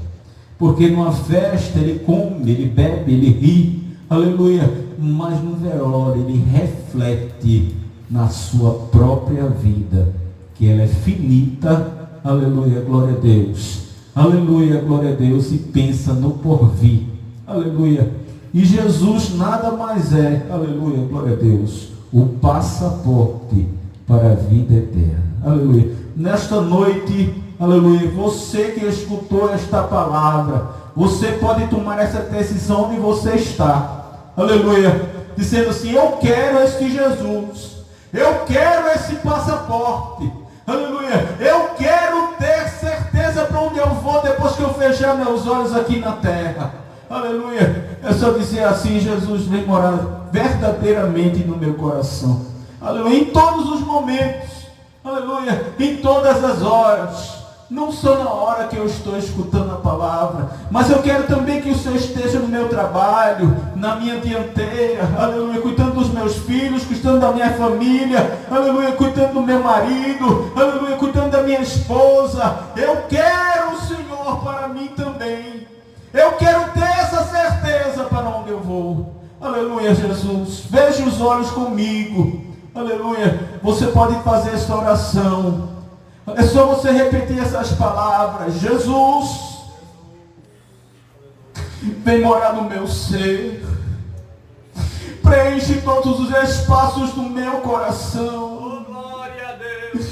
Porque numa festa ele come, ele bebe, ele ri, aleluia, mas no velório ele reflete na sua própria vida, que ela é finita, aleluia, glória a Deus, aleluia, glória a Deus, e pensa no porvir, aleluia. E Jesus nada mais é, aleluia, glória a Deus, o passaporte para a vida eterna, aleluia. Nesta noite, aleluia, você que escutou esta palavra, você pode tomar essa decisão onde você está, aleluia, dizendo assim: eu quero este Jesus, eu quero esse passaporte, aleluia, eu quero ter certeza para onde eu vou depois que eu fechar meus olhos aqui na terra, aleluia. É só dizer assim: Jesus vem morar verdadeiramente no meu coração, aleluia, em todos os momentos, aleluia, em todas as horas. Não só na hora que eu estou escutando a palavra, mas eu quero também que o Senhor esteja no meu trabalho, na minha dianteira, aleluia, cuidando dos meus filhos, cuidando da minha família, aleluia, cuidando do meu marido, aleluia, cuidando da minha esposa. Eu quero o Senhor para mim também. Eu quero ter essa certeza para onde eu vou. Aleluia, Jesus. Veja os olhos comigo. Aleluia. Você pode fazer esta oração. É só você repetir essas palavras. Jesus, vem morar no meu ser. Preenche todos os espaços do meu coração. Glória a Deus.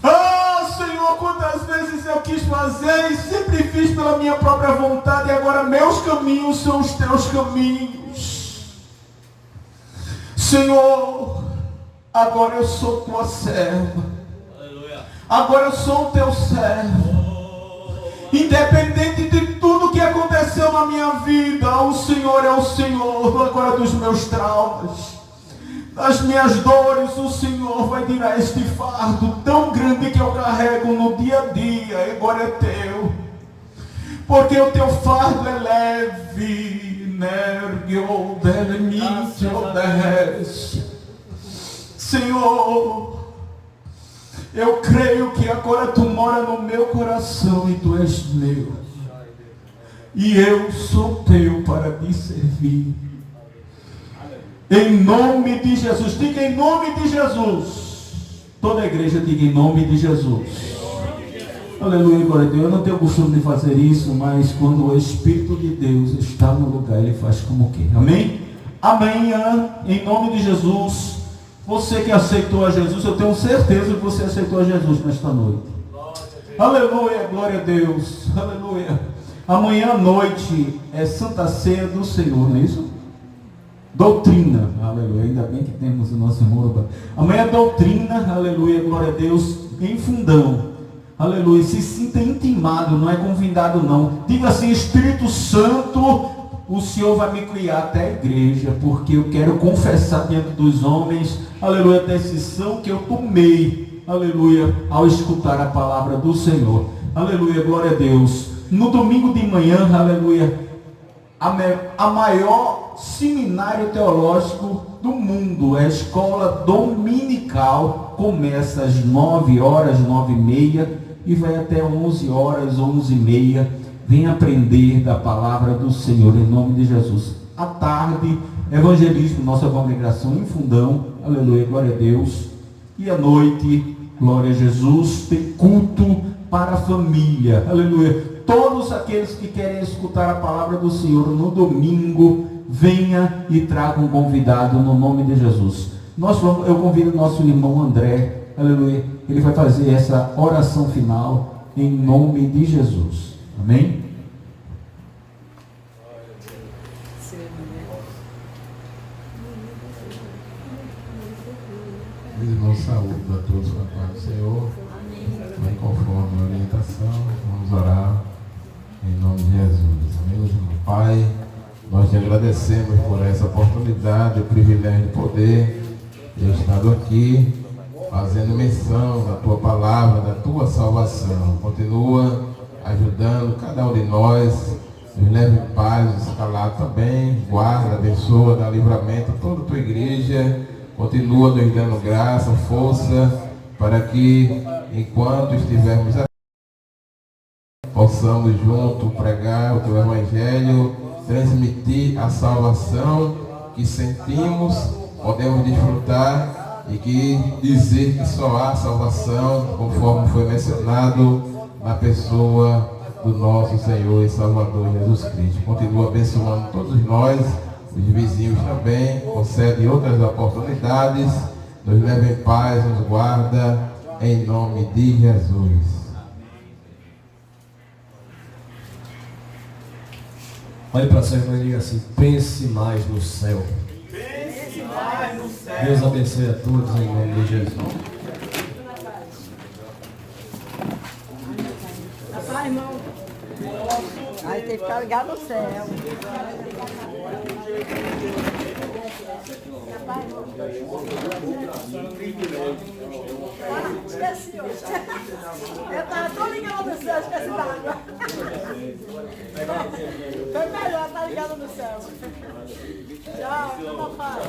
Ah, Senhor, quantas vezes eu quis fazer e sempre fiz pela minha própria vontade, e agora meus caminhos são os teus caminhos. Senhor, agora eu sou tua serva. Aleluia. Agora eu sou o teu servo. Independente de tudo que aconteceu na minha vida, o Senhor é o Senhor. Agora dos meus traumas, das minhas dores, o Senhor vai tirar este fardo tão grande que eu carrego no dia a dia. Agora é teu, porque o teu fardo é leve, nergio delenitio des. Senhor, eu creio que agora tu mora no meu coração e tu és meu. E eu sou teu para te servir. Em nome de Jesus. Diga em nome de Jesus. Toda a igreja diga em nome de Jesus. Aleluia, glória a Deus. Eu não tenho o costume de fazer isso, mas quando o Espírito de Deus está no lugar, ele faz como quer. Amém? Amanhã, em nome de Jesus. Você que aceitou a Jesus, eu tenho certeza que você aceitou a Jesus nesta noite. Aleluia, glória a Deus. Aleluia. Amanhã à noite é Santa Ceia do Senhor, não é isso? Doutrina, aleluia. Ainda bem que temos o nosso irmão. Amanhã é doutrina, aleluia, glória a Deus, em Fundão. Aleluia. Se sinta intimado, não é convidado não. Diga assim: Espírito Santo, o Senhor vai me criar até a igreja, porque eu quero confessar diante dos homens, aleluia, a decisão que eu tomei, aleluia, ao escutar a palavra do Senhor. Aleluia, glória a Deus. No domingo de manhã, aleluia, a maior seminário teológico do mundo, a escola dominical, começa às 9 horas, 9h30 e vai até 11 horas, 11h30. Vem aprender da palavra do Senhor em nome de Jesus. À tarde, evangelismo, nossa congregação em Fundão, aleluia, glória a Deus. E à noite, glória a Jesus, tem culto para a família, aleluia. Todos aqueles que querem escutar a palavra do Senhor no domingo, venha e traga um convidado no nome de Jesus. Eu convido o nosso irmão André, aleluia, ele vai fazer essa oração final em nome de Jesus. Amém? Irmãos, saúde a todos com a paz do Senhor. Bem conforme a orientação, vamos orar em nome de Jesus. Amém, irmão. Pai, nós te agradecemos por essa oportunidade, o privilégio de poder ter estado aqui, fazendo menção da tua palavra, da tua salvação. Continua ajudando cada um de nós, nos leve em paz, escalado também, guarda, abençoa, dá livramento a toda a tua igreja, continua nos dando graça, força, para que enquanto estivermos aqui, possamos juntos pregar o teu evangelho, transmitir a salvação que sentimos, podemos desfrutar e que dizer que só há salvação, conforme foi mencionado na pessoa do nosso Senhor e Salvador Jesus Cristo. Continua abençoando todos nós, os vizinhos também, concede outras oportunidades, nos leva em paz, nos guarda, em nome de Jesus. Olhe para céu e diga assim: pense mais no céu. Pense mais no céu. Deus abençoe a todos em nome de Jesus. Rapaz, irmão. Aí tem que ficar ligado no céu. Esqueci hoje. Eu estava tão ligado no céu, esqueci d'água. Foi melhor estar ligado no céu. Tchau, papai.